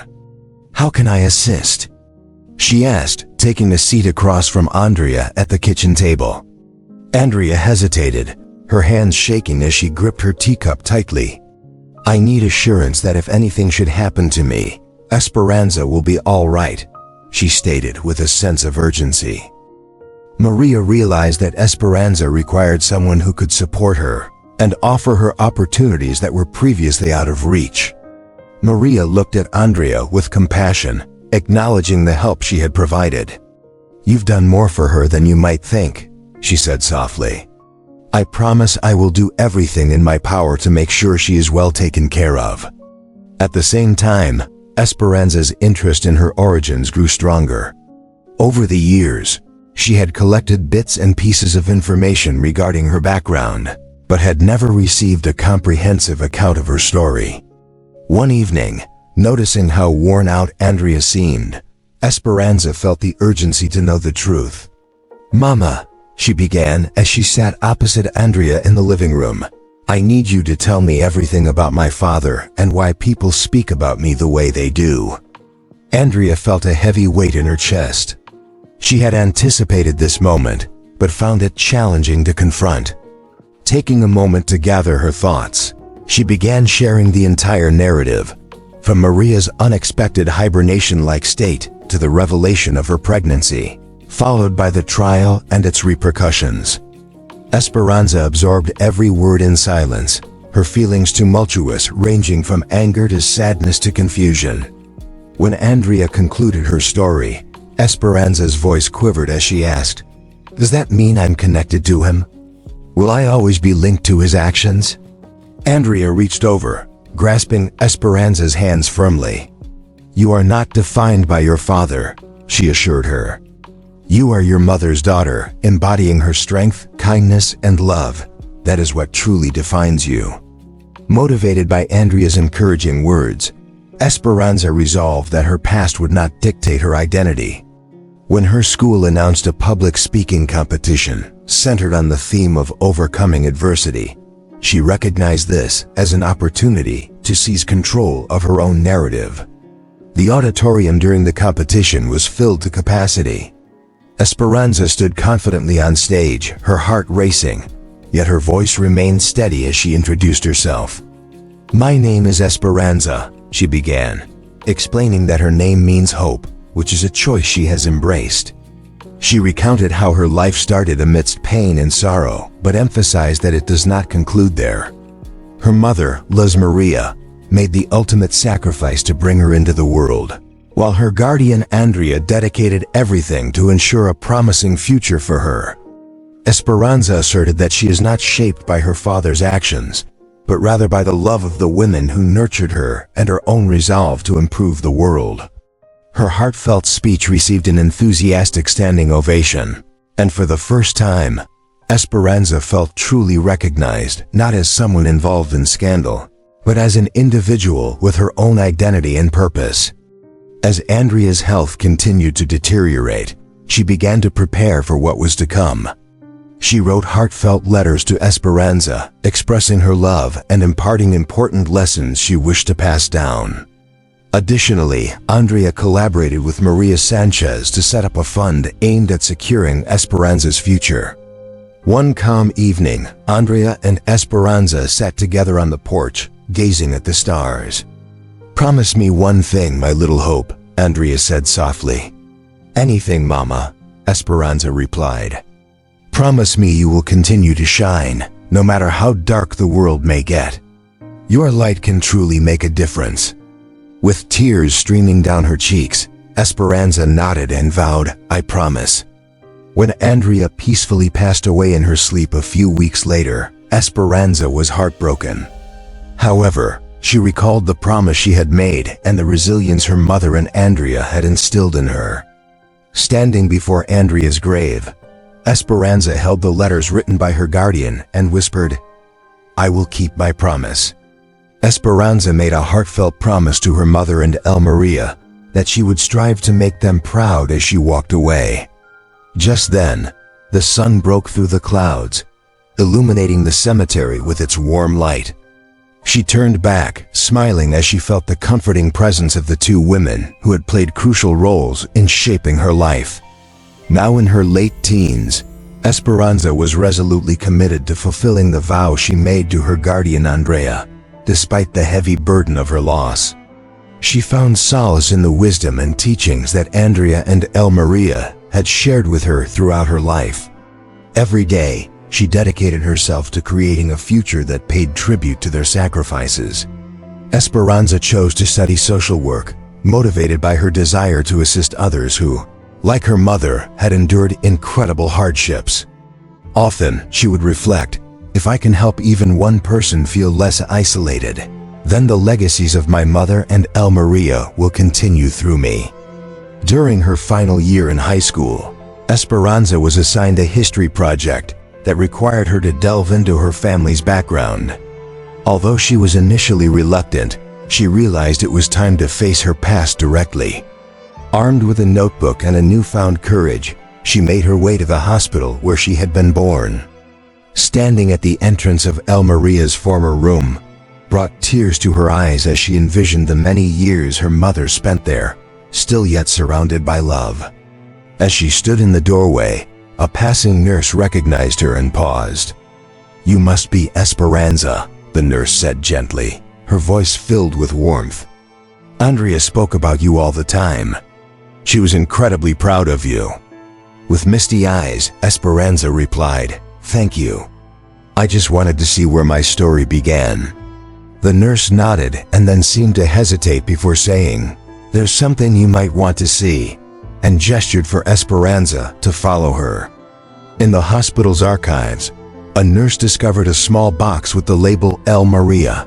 "How can I assist?" she asked, taking a seat across from Andrea at the kitchen table. Andrea hesitated, her hands shaking as she gripped her teacup tightly. "I need assurance that if anything should happen to me, Esperanza will be all right," she stated with a sense of urgency. Maria realized that Esperanza required someone who could support her and offer her opportunities that were previously out of reach. Maria looked at Andrea with compassion, acknowledging the help she had provided. "You've done more for her than you might think," she said softly. "I promise I will do everything in my power to make sure she is well taken care of." At the same time, Esperanza's interest in her origins grew stronger. Over the years, she had collected bits and pieces of information regarding her background, but had never received a comprehensive account of her story. One evening, noticing how worn out Andrea seemed, Esperanza felt the urgency to know the truth. "Mama," she began as she sat opposite Andrea in the living room, "I need you to tell me everything about my father and why people speak about me the way they do." Andrea felt a heavy weight in her chest. She had anticipated this moment, but found it challenging to confront. Taking a moment to gather her thoughts, she began sharing the entire narrative, from Maria's unexpected hibernation-like state to the revelation of her pregnancy. followed by the trial and its repercussions. Esperanza absorbed every word in silence, her feelings tumultuous, ranging from anger to sadness to confusion. When Andrea concluded her story, Esperanza's voice quivered as she asked, "Does that mean I'm connected to him? Will I always be linked to his actions?" Andrea reached over, grasping Esperanza's hands firmly. "You are not defined by your father," she assured her. "You are your mother's daughter, embodying her strength, kindness, and love. That is what truly defines you." Motivated by Andrea's encouraging words, Esperanza resolved that her past would not dictate her identity. When her school announced a public speaking competition centered on the theme of overcoming adversity, she recognized this as an opportunity to seize control of her own narrative. The auditorium during the competition was filled to capacity. Esperanza stood confidently on stage, her heart racing, yet her voice remained steady as she introduced herself. "My name is Esperanza," she began, explaining that her name means hope, which is a choice she has embraced. She recounted how her life started amidst pain and sorrow, but emphasized that it does not conclude there. Her mother, Liz Maria, made the ultimate sacrifice to bring her into the world, while her guardian Andrea dedicated everything to ensure a promising future for her. Esperanza asserted that she is not shaped by her father's actions, but rather by the love of the women who nurtured her and her own resolve to improve the world. Her heartfelt speech received an enthusiastic standing ovation, and for the first time, Esperanza felt truly recognized, not as someone involved in scandal, but as an individual with her own identity and purpose. As Andrea's health continued to deteriorate, she began to prepare for what was to come. She wrote heartfelt letters to Esperanza, expressing her love and imparting important lessons she wished to pass down. Additionally, Andrea collaborated with Maria Sanchez to set up a fund aimed at securing Esperanza's future. One calm evening, Andrea and Esperanza sat together on the porch, gazing at the stars. "Promise me one thing, my little hope," Andrea said softly. "Anything, Mama," Esperanza replied. "Promise me you will continue to shine, no matter how dark the world may get. Your light can truly make a difference." With tears streaming down her cheeks, Esperanza nodded and vowed, "I promise." When Andrea peacefully passed away in her sleep a few weeks later, Esperanza was heartbroken. However, she recalled the promise she had made and the resilience her mother and Andrea had instilled in her. Standing before Andrea's grave, Esperanza held the letters written by her guardian and whispered, "I will keep my promise." Esperanza made a heartfelt promise to her mother and El Maria that she would strive to make them proud as she walked away. Just then, the sun broke through the clouds, illuminating the cemetery with its warm light. She turned back, smiling as she felt the comforting presence of the two women who had played crucial roles in shaping her life. Now in her late teens, Esperanza was resolutely committed to fulfilling the vow she made to her guardian Andrea, despite the heavy burden of her loss. She found solace in the wisdom and teachings that Andrea and El Maria had shared with her throughout her life. Every day, she dedicated herself to creating a future that paid tribute to their sacrifices. Esperanza chose to study social work, motivated by her desire to assist others who, like her mother, had endured incredible hardships. Often, she would reflect, "If I can help even one person feel less isolated, then the legacies of my mother and El Maria will continue through me." During her final year in high school, Esperanza was assigned a history project that required her to delve into her family's background. Although she was initially reluctant, she realized it was time to face her past directly. Armed with a notebook and a newfound courage, she made her way to the hospital where she had been born. Standing at the entrance of El Maria's former room, brought tears to her eyes as she envisioned the many years her mother spent there, still yet surrounded by love. As she stood in the doorway, a passing nurse recognized her and paused. "You must be Esperanza," the nurse said gently, her voice filled with warmth. "Andrea spoke about you all the time. She was incredibly proud of you." With misty eyes, Esperanza replied, "Thank you. I just wanted to see where my story began." The nurse nodded and then seemed to hesitate before saying, "There's something you might want to see," and gestured for Esperanza to follow her. In the hospital's archives, a nurse discovered a small box with the label El Maria.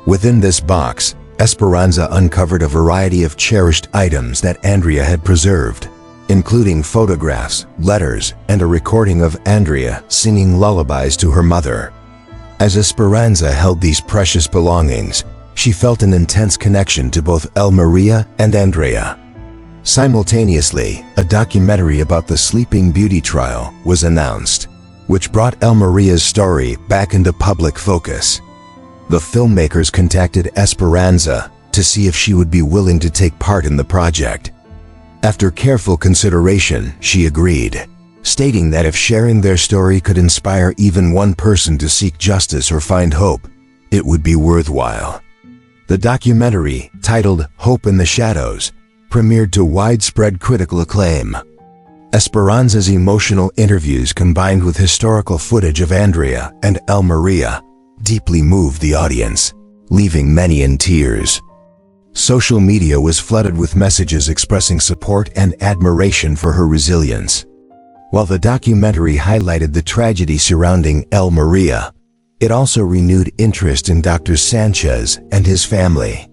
Within this box, Esperanza uncovered a variety of cherished items that Andrea had preserved, including photographs, letters, and a recording of Andrea singing lullabies to her mother. As Esperanza held these precious belongings, she felt an intense connection to both El Maria and Andrea. Simultaneously, a documentary about the Sleeping Beauty trial was announced, which brought El Maria's story back into public focus. The filmmakers contacted Esperanza to see if she would be willing to take part in the project. After careful consideration, she agreed, stating that if sharing their story could inspire even one person to seek justice or find hope, it would be worthwhile. The documentary, titled Hope in the Shadows, premiered to widespread critical acclaim. Esperanza's emotional interviews combined with historical footage of Andrea and El Maria deeply moved the audience, leaving many in tears. Social media was flooded with messages expressing support and admiration for her resilience. While the documentary highlighted the tragedy surrounding El Maria, it also renewed interest in Dr. Sanchez and his family.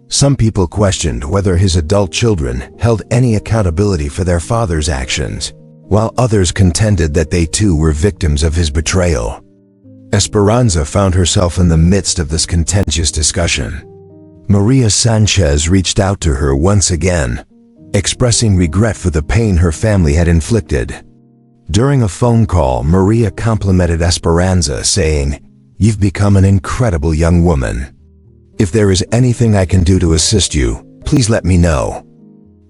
Some people questioned whether his adult children held any accountability for their father's actions, while others contended that they too were victims of his betrayal. Esperanza found herself in the midst of this contentious discussion. Maria Sanchez reached out to her once again, expressing regret for the pain her family had inflicted. During a phone call, Maria complimented Esperanza, saying, "You've become an incredible young woman. If there is anything I can do to assist you, please let me know."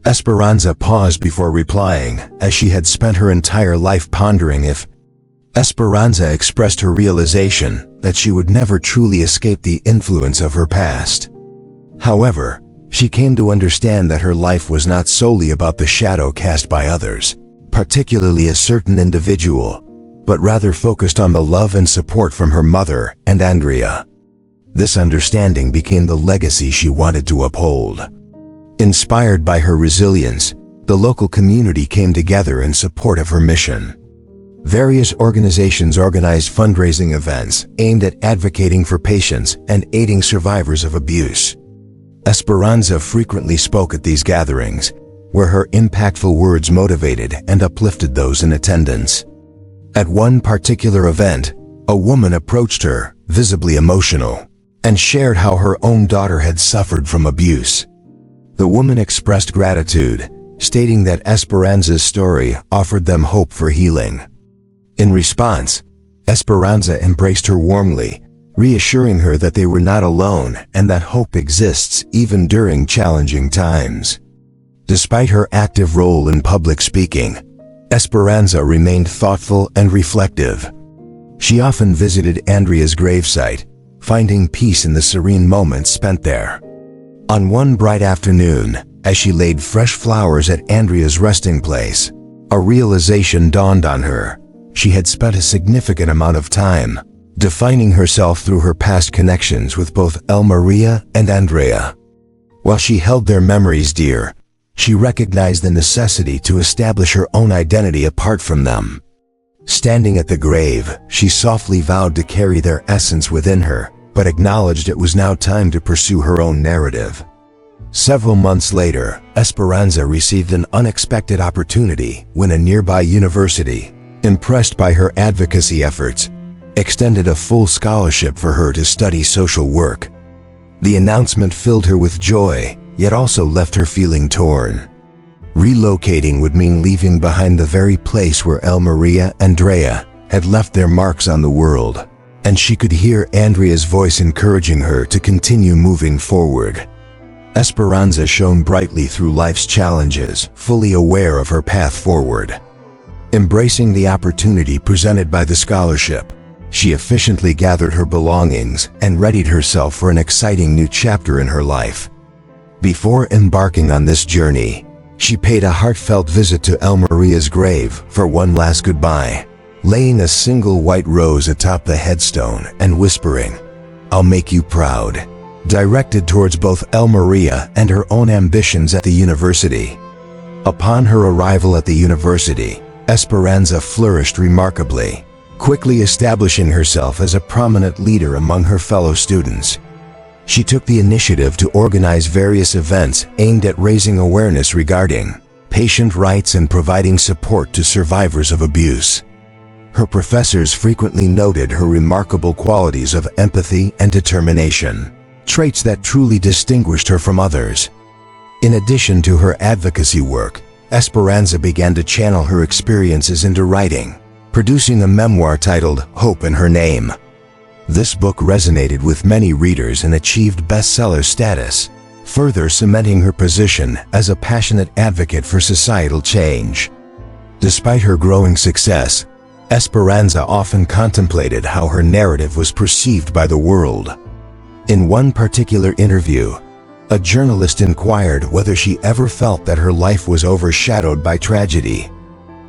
Esperanza paused before replying, as she had spent her entire life pondering if. Esperanza expressed her realization that she would never truly escape the influence of her past. However, she came to understand that her life was not solely about the shadow cast by others, particularly a certain individual, but rather focused on the love and support from her mother and Andrea. This understanding became the legacy she wanted to uphold. Inspired by her resilience, the local community came together in support of her mission. Various organizations organized fundraising events aimed at advocating for patients and aiding survivors of abuse. Esperanza frequently spoke at these gatherings, where her impactful words motivated and uplifted those in attendance. At one particular event, a woman approached her, visibly emotional, and shared how her own daughter had suffered from abuse. The woman expressed gratitude, stating that Esperanza's story offered them hope for healing. In response, Esperanza embraced her warmly, reassuring her that they were not alone and that hope exists even during challenging times. Despite her active role in public speaking, Esperanza remained thoughtful and reflective. She often visited Andrea's gravesite, finding peace in the serene moments spent there. On one bright afternoon, as she laid fresh flowers at Andrea's resting place, a realization dawned on her. She had spent a significant amount of time defining herself through her past connections with both El Maria and Andrea. While she held their memories dear, she recognized the necessity to establish her own identity apart from them. Standing at the grave, she softly vowed to carry their essence within her, but acknowledged it was now time to pursue her own narrative. Several months later, Esperanza received an unexpected opportunity when a nearby university, impressed by her advocacy efforts, extended a full scholarship for her to study social work. The announcement filled her with joy, yet also left her feeling torn. Relocating would mean leaving behind the very place where El Maria and Andrea had left their marks on the world, and she could hear Andrea's voice encouraging her to continue moving forward. Esperanza shone brightly through life's challenges, fully aware of her path forward. Embracing the opportunity presented by the scholarship, she efficiently gathered her belongings and readied herself for an exciting new chapter in her life. Before embarking on this journey, She paid a heartfelt visit to Maria's grave for one last goodbye, laying a single white rose atop the headstone and whispering, "I'll make you proud," directed towards both Maria and her own ambitions at the university. Upon her arrival at the university, Esperanza flourished remarkably, quickly establishing herself as a prominent leader among her fellow students. She took the initiative to organize various events aimed at raising awareness regarding patient rights and providing support to survivors of abuse. Her professors frequently noted her remarkable qualities of empathy and determination, traits that truly distinguished her from others. In addition to her advocacy work, Esperanza began to channel her experiences into writing, producing a memoir titled Hope in Her Name. This book resonated with many readers and achieved bestseller status, further cementing her position as a passionate advocate for societal change. Despite her growing success, Esperanza often contemplated how her narrative was perceived by the world. In one particular interview, a journalist inquired whether she ever felt that her life was overshadowed by tragedy.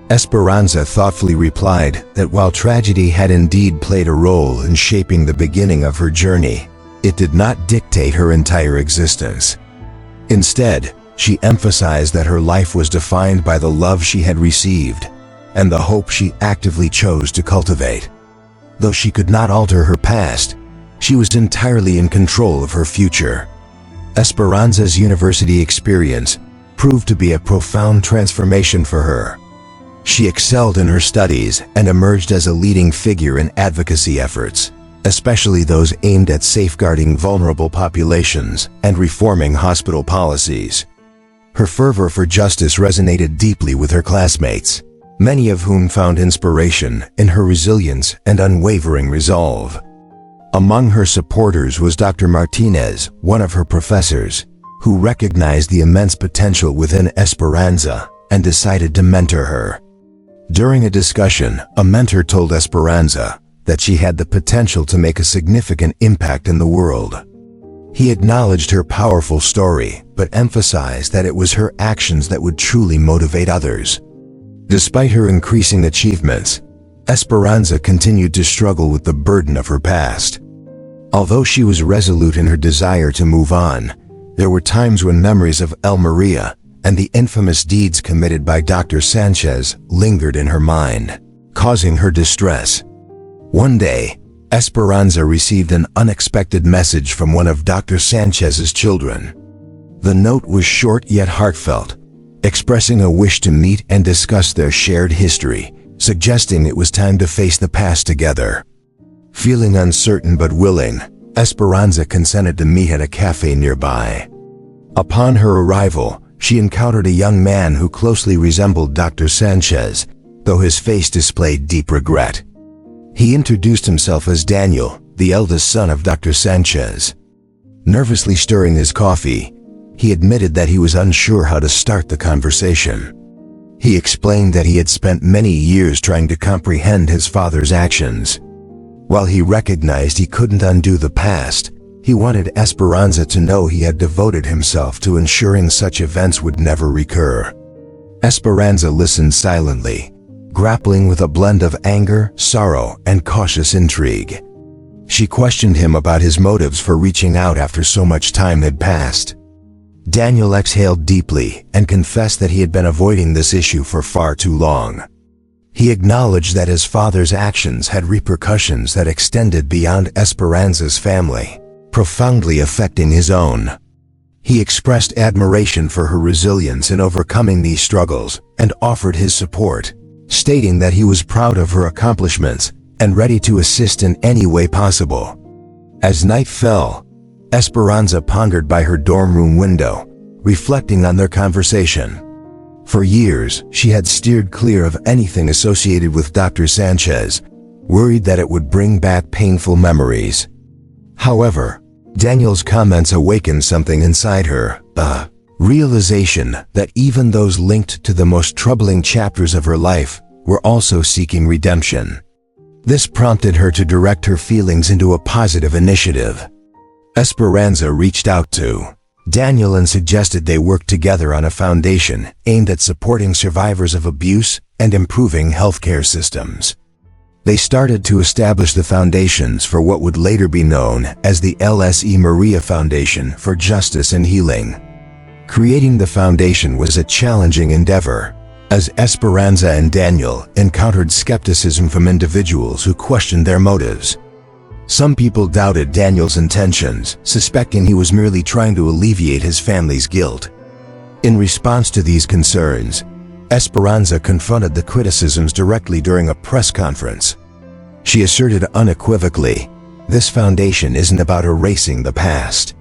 Esperanza thoughtfully replied that while tragedy had indeed played a role in shaping the beginning of her journey, it did not dictate her entire existence. Instead, she emphasized that her life was defined by the love she had received and the hope she actively chose to cultivate. Though she could not alter her past, she was entirely in control of her future. Esperanza's university experience proved to be a profound transformation for her. She excelled in her studies and emerged as a leading figure in advocacy efforts, especially those aimed at safeguarding vulnerable populations and reforming hospital policies. Her fervor for justice resonated deeply with her classmates, many of whom found inspiration in her resilience and unwavering resolve. Among her supporters was Dr. Martinez, one of her professors, who recognized the immense potential within Esperanza and decided to mentor her. During a discussion, a mentor told Esperanza that she had the potential to make a significant impact in the world. He acknowledged her powerful story, but emphasized that it was her actions that would truly motivate others. Despite her increasing achievements, Esperanza continued to struggle with the burden of her past. Although she was resolute in her desire to move on, there were times when memories of Maria and the infamous deeds committed by Dr. Sanchez lingered in her mind, causing her distress. One day, Esperanza received an unexpected message from one of Dr. Sanchez's children. The note was short yet heartfelt, expressing a wish to meet and discuss their shared history, suggesting it was time to face the past together. Feeling uncertain but willing, Esperanza consented to meet at a cafe nearby. Upon her arrival, she encountered a young man who closely resembled Dr. Sanchez, though his face displayed deep regret. He introduced himself as Daniel, the eldest son of Dr. Sanchez. Nervously stirring his coffee, he admitted that he was unsure how to start the conversation. He explained that he had spent many years trying to comprehend his father's actions. While he recognized he couldn't undo the past, he wanted Esperanza to know he had devoted himself to ensuring such events would never recur. Esperanza listened silently, grappling with a blend of anger, sorrow, and cautious intrigue. She questioned him about his motives for reaching out after so much time had passed. Daniel exhaled deeply and confessed that he had been avoiding this issue for far too long. He acknowledged that his father's actions had repercussions that extended beyond Esperanza's family, profoundly affecting his own. He expressed admiration for her resilience in overcoming these struggles and offered his support, stating that he was proud of her accomplishments and ready to assist in any way possible. As night fell, Esperanza pondered by her dorm room window, reflecting on their conversation. For years, she had steered clear of anything associated with Dr. Sanchez, worried that it would bring back painful memories. However, Daniel's comments awakened something inside her, a realization that even those linked to the most troubling chapters of her life were also seeking redemption. This prompted her to direct her feelings into a positive initiative. Esperanza reached out to Daniel and suggested they work together on a foundation aimed at supporting survivors of abuse and improving healthcare systems. They started to establish the foundations for what would later be known as the LSE Maria Foundation for Justice and Healing. Creating the foundation was a challenging endeavor, as Esperanza and Daniel encountered skepticism from individuals who questioned their motives. Some people doubted Daniel's intentions, suspecting he was merely trying to alleviate his family's guilt. In response to these concerns, Esperanza confronted the criticisms directly during a press conference. She asserted unequivocally, "This foundation isn't about erasing the past.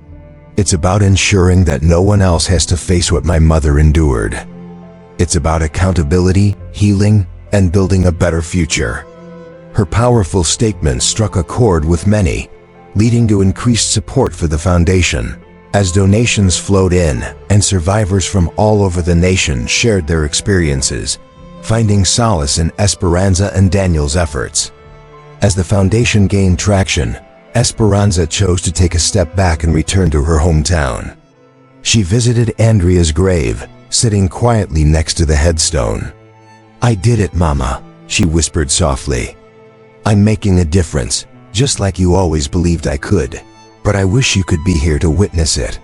It's about ensuring that no one else has to face what my mother endured. It's about accountability, healing, and building a better future." Her powerful statement struck a chord with many, leading to increased support for the foundation. As donations flowed in and survivors from all over the nation shared their experiences, finding solace in Esperanza and Daniel's efforts. As the foundation gained traction, Esperanza chose to take a step back and return to her hometown. She visited Andrea's grave, sitting quietly next to the headstone. "I did it, Mama," she whispered softly. "I'm making a difference, just like you always believed I could. But I wish you could be here to witness it."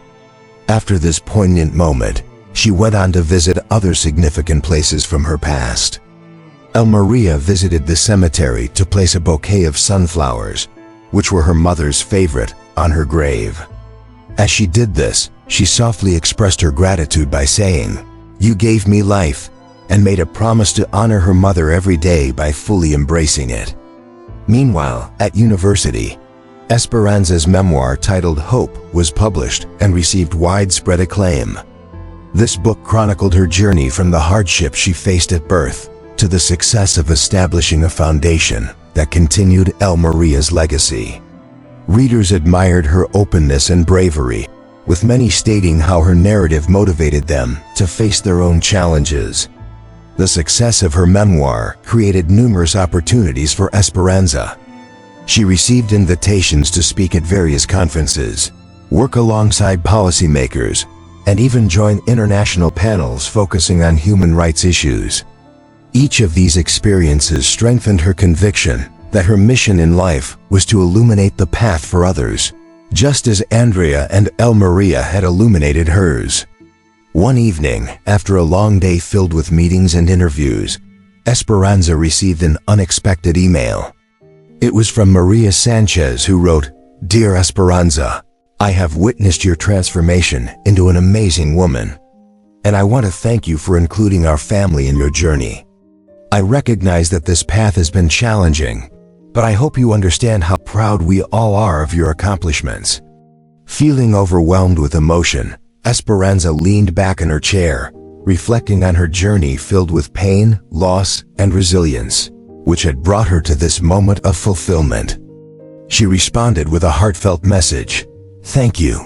After this poignant moment, she went on to visit other significant places from her past. Maria visited the cemetery to place a bouquet of sunflowers, which were her mother's favorite, on her grave. As she did this, she softly expressed her gratitude by saying, "You gave me life," and made a promise to honor her mother every day by fully embracing it. Meanwhile, at university, Esperanza's memoir titled Hope was published and received widespread acclaim. This book chronicled her journey from the hardships she faced at birth to the success of establishing a foundation that continued Maria's legacy. Readers admired her openness and bravery, with many stating how her narrative motivated them to face their own challenges. The success of her memoir created numerous opportunities for Esperanza. She received invitations to speak at various conferences, work alongside policymakers, and even join international panels focusing on human rights issues. Each of these experiences strengthened her conviction that her mission in life was to illuminate the path for others, just as Andrea and Maria had illuminated hers. One evening, after a long day filled with meetings and interviews, Esperanza received an unexpected email. It was from Maria Sanchez, who wrote, "Dear Esperanza, I have witnessed your transformation into an amazing woman, and I want to thank you for including our family in your journey. I recognize that this path has been challenging, but I hope you understand how proud we all are of your accomplishments." Feeling overwhelmed with emotion, Esperanza leaned back in her chair, reflecting on her journey filled with pain, loss, and resilience, which had brought her to this moment of fulfillment. She responded with a heartfelt message, "Thank you.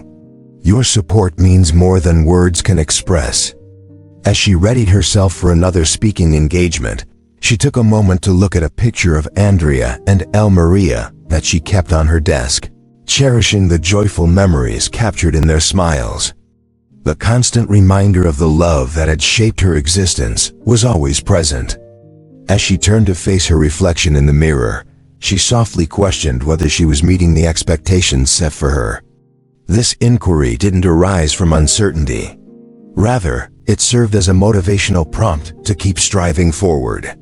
Your support means more than words can express." As she readied herself for another speaking engagement, she took a moment to look at a picture of Andrea and Maria that she kept on her desk, cherishing the joyful memories captured in their smiles. The constant reminder of the love that had shaped her existence was always present. As she turned to face her reflection in the mirror, she softly questioned whether she was meeting the expectations set for her. This inquiry didn't arise from uncertainty. Rather, it served as a motivational prompt to keep striving forward.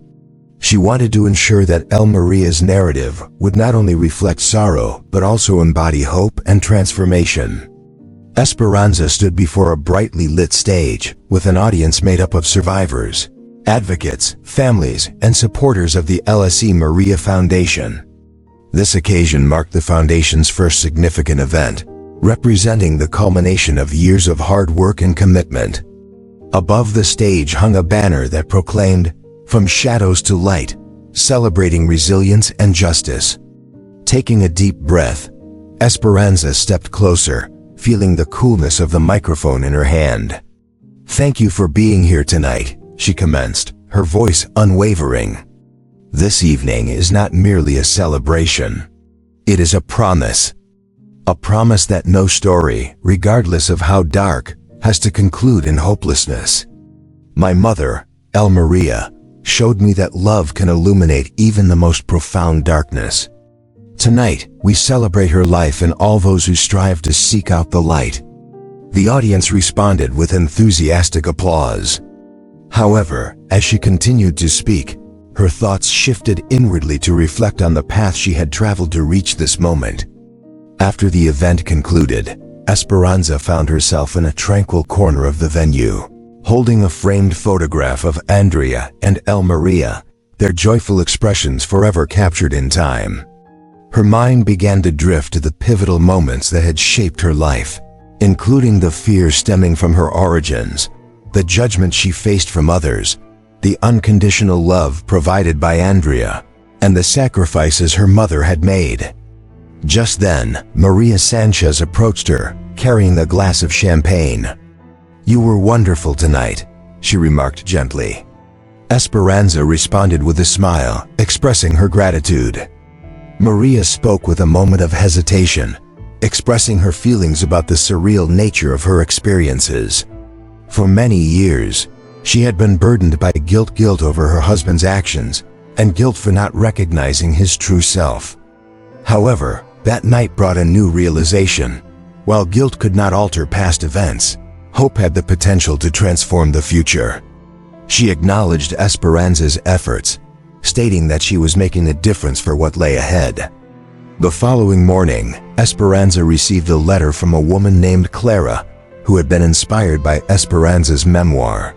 She wanted to ensure that Maria's narrative would not only reflect sorrow, but also embody hope and transformation. Esperanza stood before a brightly lit stage, with an audience made up of survivors, advocates, families, and supporters of the LSE Maria Foundation. This occasion marked the Foundation's first significant event, representing the culmination of years of hard work and commitment. Above the stage hung a banner that proclaimed, "From shadows to light, celebrating resilience and justice." Taking a deep breath, Esperanza stepped closer, feeling the coolness of the microphone in her hand. "Thank you for being here tonight," she commenced, her voice unwavering. "This evening is not merely a celebration. It is a promise. A promise that no story, regardless of how dark, has to conclude in hopelessness. My mother, El Maria, showed me that love can illuminate even the most profound darkness. Tonight, we celebrate her life and all those who strive to seek out the light. The audience responded with enthusiastic applause. However, as she continued to speak, her thoughts shifted inwardly to reflect on the path she had traveled to reach this moment. After the event concluded, Esperanza found herself in a tranquil corner of the venue, holding a framed photograph of Andrea and El Maria, their joyful expressions forever captured in time. Her mind began to drift to the pivotal moments that had shaped her life, including the fear stemming from her origins, the judgment she faced from others, the unconditional love provided by Andrea, and the sacrifices her mother had made. Just then, Maria Sanchez approached her, carrying a glass of champagne. "You were wonderful tonight," she remarked gently. Esperanza responded with a smile, expressing her gratitude. Maria spoke with a moment of hesitation, expressing her feelings about the surreal nature of her experiences. For many years, she had been burdened by guilt over her husband's actions, and guilt for not recognizing his true self. However, that night brought a new realization. While guilt could not alter past events, hope had the potential to transform the future. She acknowledged Esperanza's efforts, stating that she was making a difference for what lay ahead. The following morning, Esperanza received a letter from a woman named Clara, who had been inspired by Esperanza's memoir.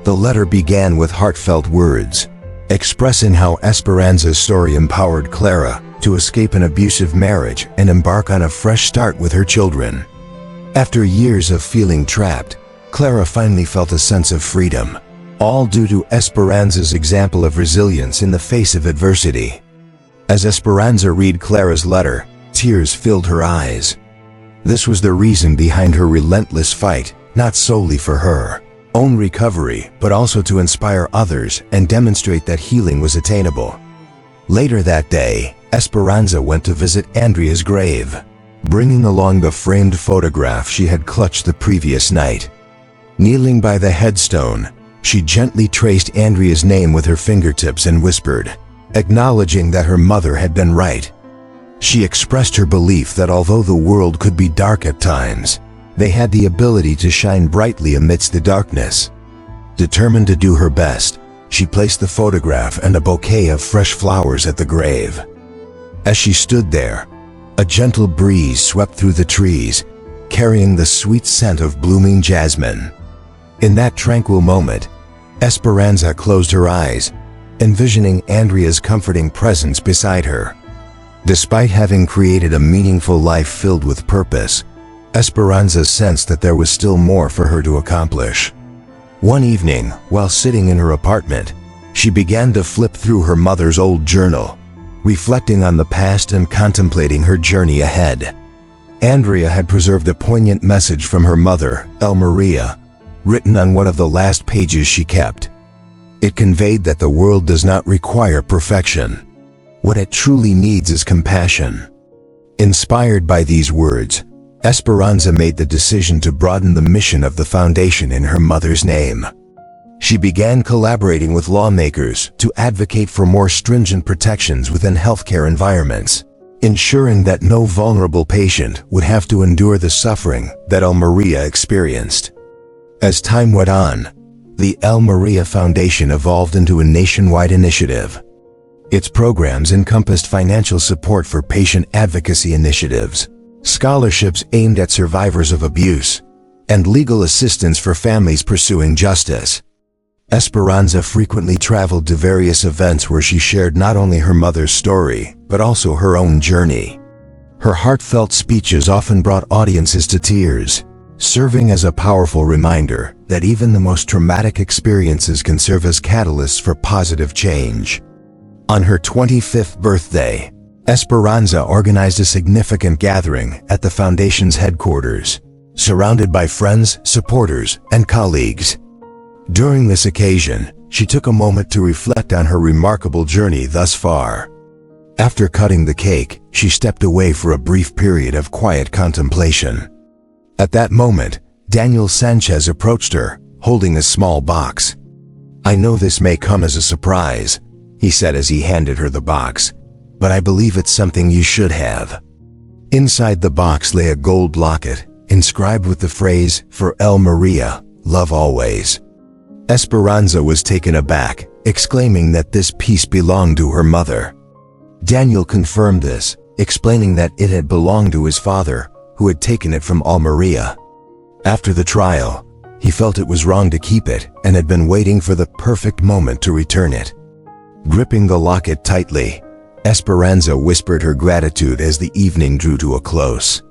The letter began with heartfelt words, expressing how Esperanza's story empowered Clara to escape an abusive marriage and embark on a fresh start with her children. After years of feeling trapped, Clara finally felt a sense of freedom, all due to Esperanza's example of resilience in the face of adversity. As Esperanza read Clara's letter, tears filled her eyes. This was the reason behind her relentless fight, not solely for her own recovery, but also to inspire others and demonstrate that healing was attainable. Later that day, Esperanza went to visit Andrea's grave, bringing along the framed photograph she had clutched the previous night. Kneeling by the headstone, she gently traced Andrea's name with her fingertips and whispered, acknowledging that her mother had been right. She expressed her belief that although the world could be dark at times, they had the ability to shine brightly amidst the darkness. Determined to do her best, she placed the photograph and a bouquet of fresh flowers at the grave. As she stood there, a gentle breeze swept through the trees, carrying the sweet scent of blooming jasmine. In that tranquil moment, Esperanza closed her eyes, envisioning Andrea's comforting presence beside her. Despite having created a meaningful life filled with purpose, Esperanza sensed that there was still more for her to accomplish. One evening, while sitting in her apartment, she began to flip through her mother's old journal, reflecting on the past and contemplating her journey ahead. Andrea had preserved a poignant message from her mother, El Maria, written on one of the last pages she kept. It conveyed that the world does not require perfection. What it truly needs is compassion. Inspired by these words, Esperanza made the decision to broaden the mission of the foundation in her mother's name. She began collaborating with lawmakers to advocate for more stringent protections within healthcare environments, ensuring that no vulnerable patient would have to endure the suffering that El Maria experienced. As time went on, the El Maria Foundation evolved into a nationwide initiative. Its programs encompassed financial support for patient advocacy initiatives, scholarships aimed at survivors of abuse, and legal assistance for families pursuing justice. Esperanza frequently traveled to various events where she shared not only her mother's story, but also her own journey. Her heartfelt speeches often brought audiences to tears, serving as a powerful reminder that even the most traumatic experiences can serve as catalysts for positive change. On her 25th birthday, Esperanza organized a significant gathering at the foundation's headquarters, surrounded by friends, supporters, and colleagues. During this occasion, she took a moment to reflect on her remarkable journey thus far. After cutting the cake, she stepped away for a brief period of quiet contemplation. At that moment, Daniel Sanchez approached her, holding a small box. "I know this may come as a surprise," he said as he handed her the box, "but I believe it's something you should have." Inside the box lay a gold locket, inscribed with the phrase, "For El Maria, love always." Esperanza was taken aback, exclaiming that this piece belonged to her mother. Daniel confirmed this, explaining that it had belonged to his father, who had taken it from El Maria. After the trial, he felt it was wrong to keep it and had been waiting for the perfect moment to return it. Gripping the locket tightly, Esperanza whispered her gratitude as the evening drew to a close.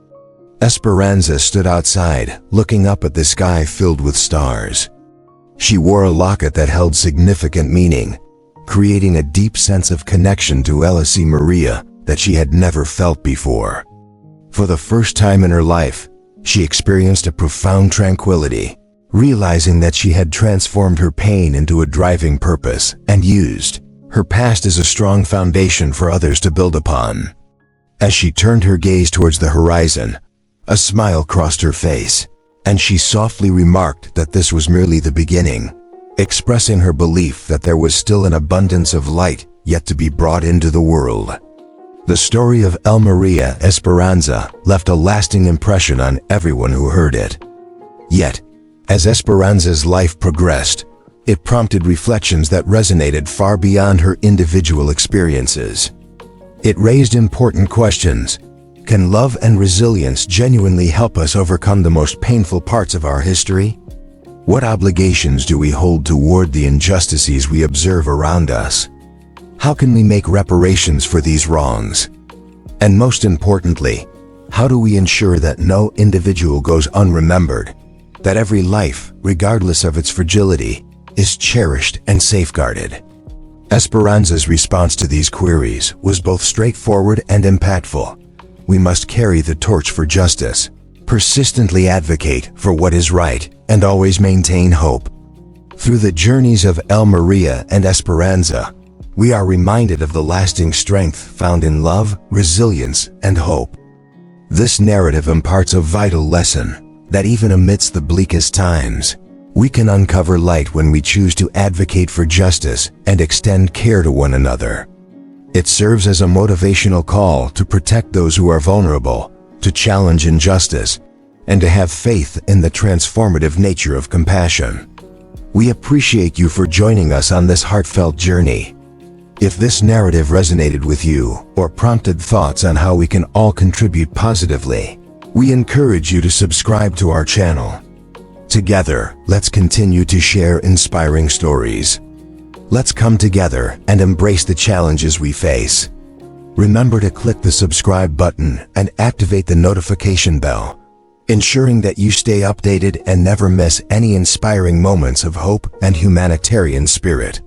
Esperanza stood outside, looking up at the sky filled with stars. She wore a locket that held significant meaning, creating a deep sense of connection to El Maria that she had never felt before. For the first time in her life, she experienced a profound tranquility, realizing that she had transformed her pain into a driving purpose and used her past as a strong foundation for others to build upon. As she turned her gaze towards the horizon, a smile crossed her face, and she softly remarked that this was merely the beginning, expressing her belief that there was still an abundance of light yet to be brought into the world. The story of El Maria Esperanza left a lasting impression on everyone who heard it. Yet, as Esperanza's life progressed, it prompted reflections that resonated far beyond her individual experiences. It raised important questions. Can love and resilience genuinely help us overcome the most painful parts of our history? What obligations do we hold toward the injustices we observe around us? How can we make reparations for these wrongs? And most importantly, how do we ensure that no individual goes unremembered, that every life, regardless of its fragility, is cherished and safeguarded? Esperanza's response to these queries was both straightforward and impactful. We must carry the torch for justice, persistently advocate for what is right, and always maintain hope. Through the journeys of El Maria and Esperanza, we are reminded of the lasting strength found in love, resilience, and hope. This narrative imparts a vital lesson that even amidst the bleakest times, we can uncover light when we choose to advocate for justice and extend care to one another. It serves as a motivational call to protect those who are vulnerable, to challenge injustice, and to have faith in the transformative nature of compassion. We appreciate you for joining us on this heartfelt journey. If this narrative resonated with you or prompted thoughts on how we can all contribute positively, we encourage you to subscribe to our channel. Together, let's continue to share inspiring stories. Let's come together and embrace the challenges we face. Remember to click the subscribe button and activate the notification bell, ensuring that you stay updated and never miss any inspiring moments of hope and humanitarian spirit.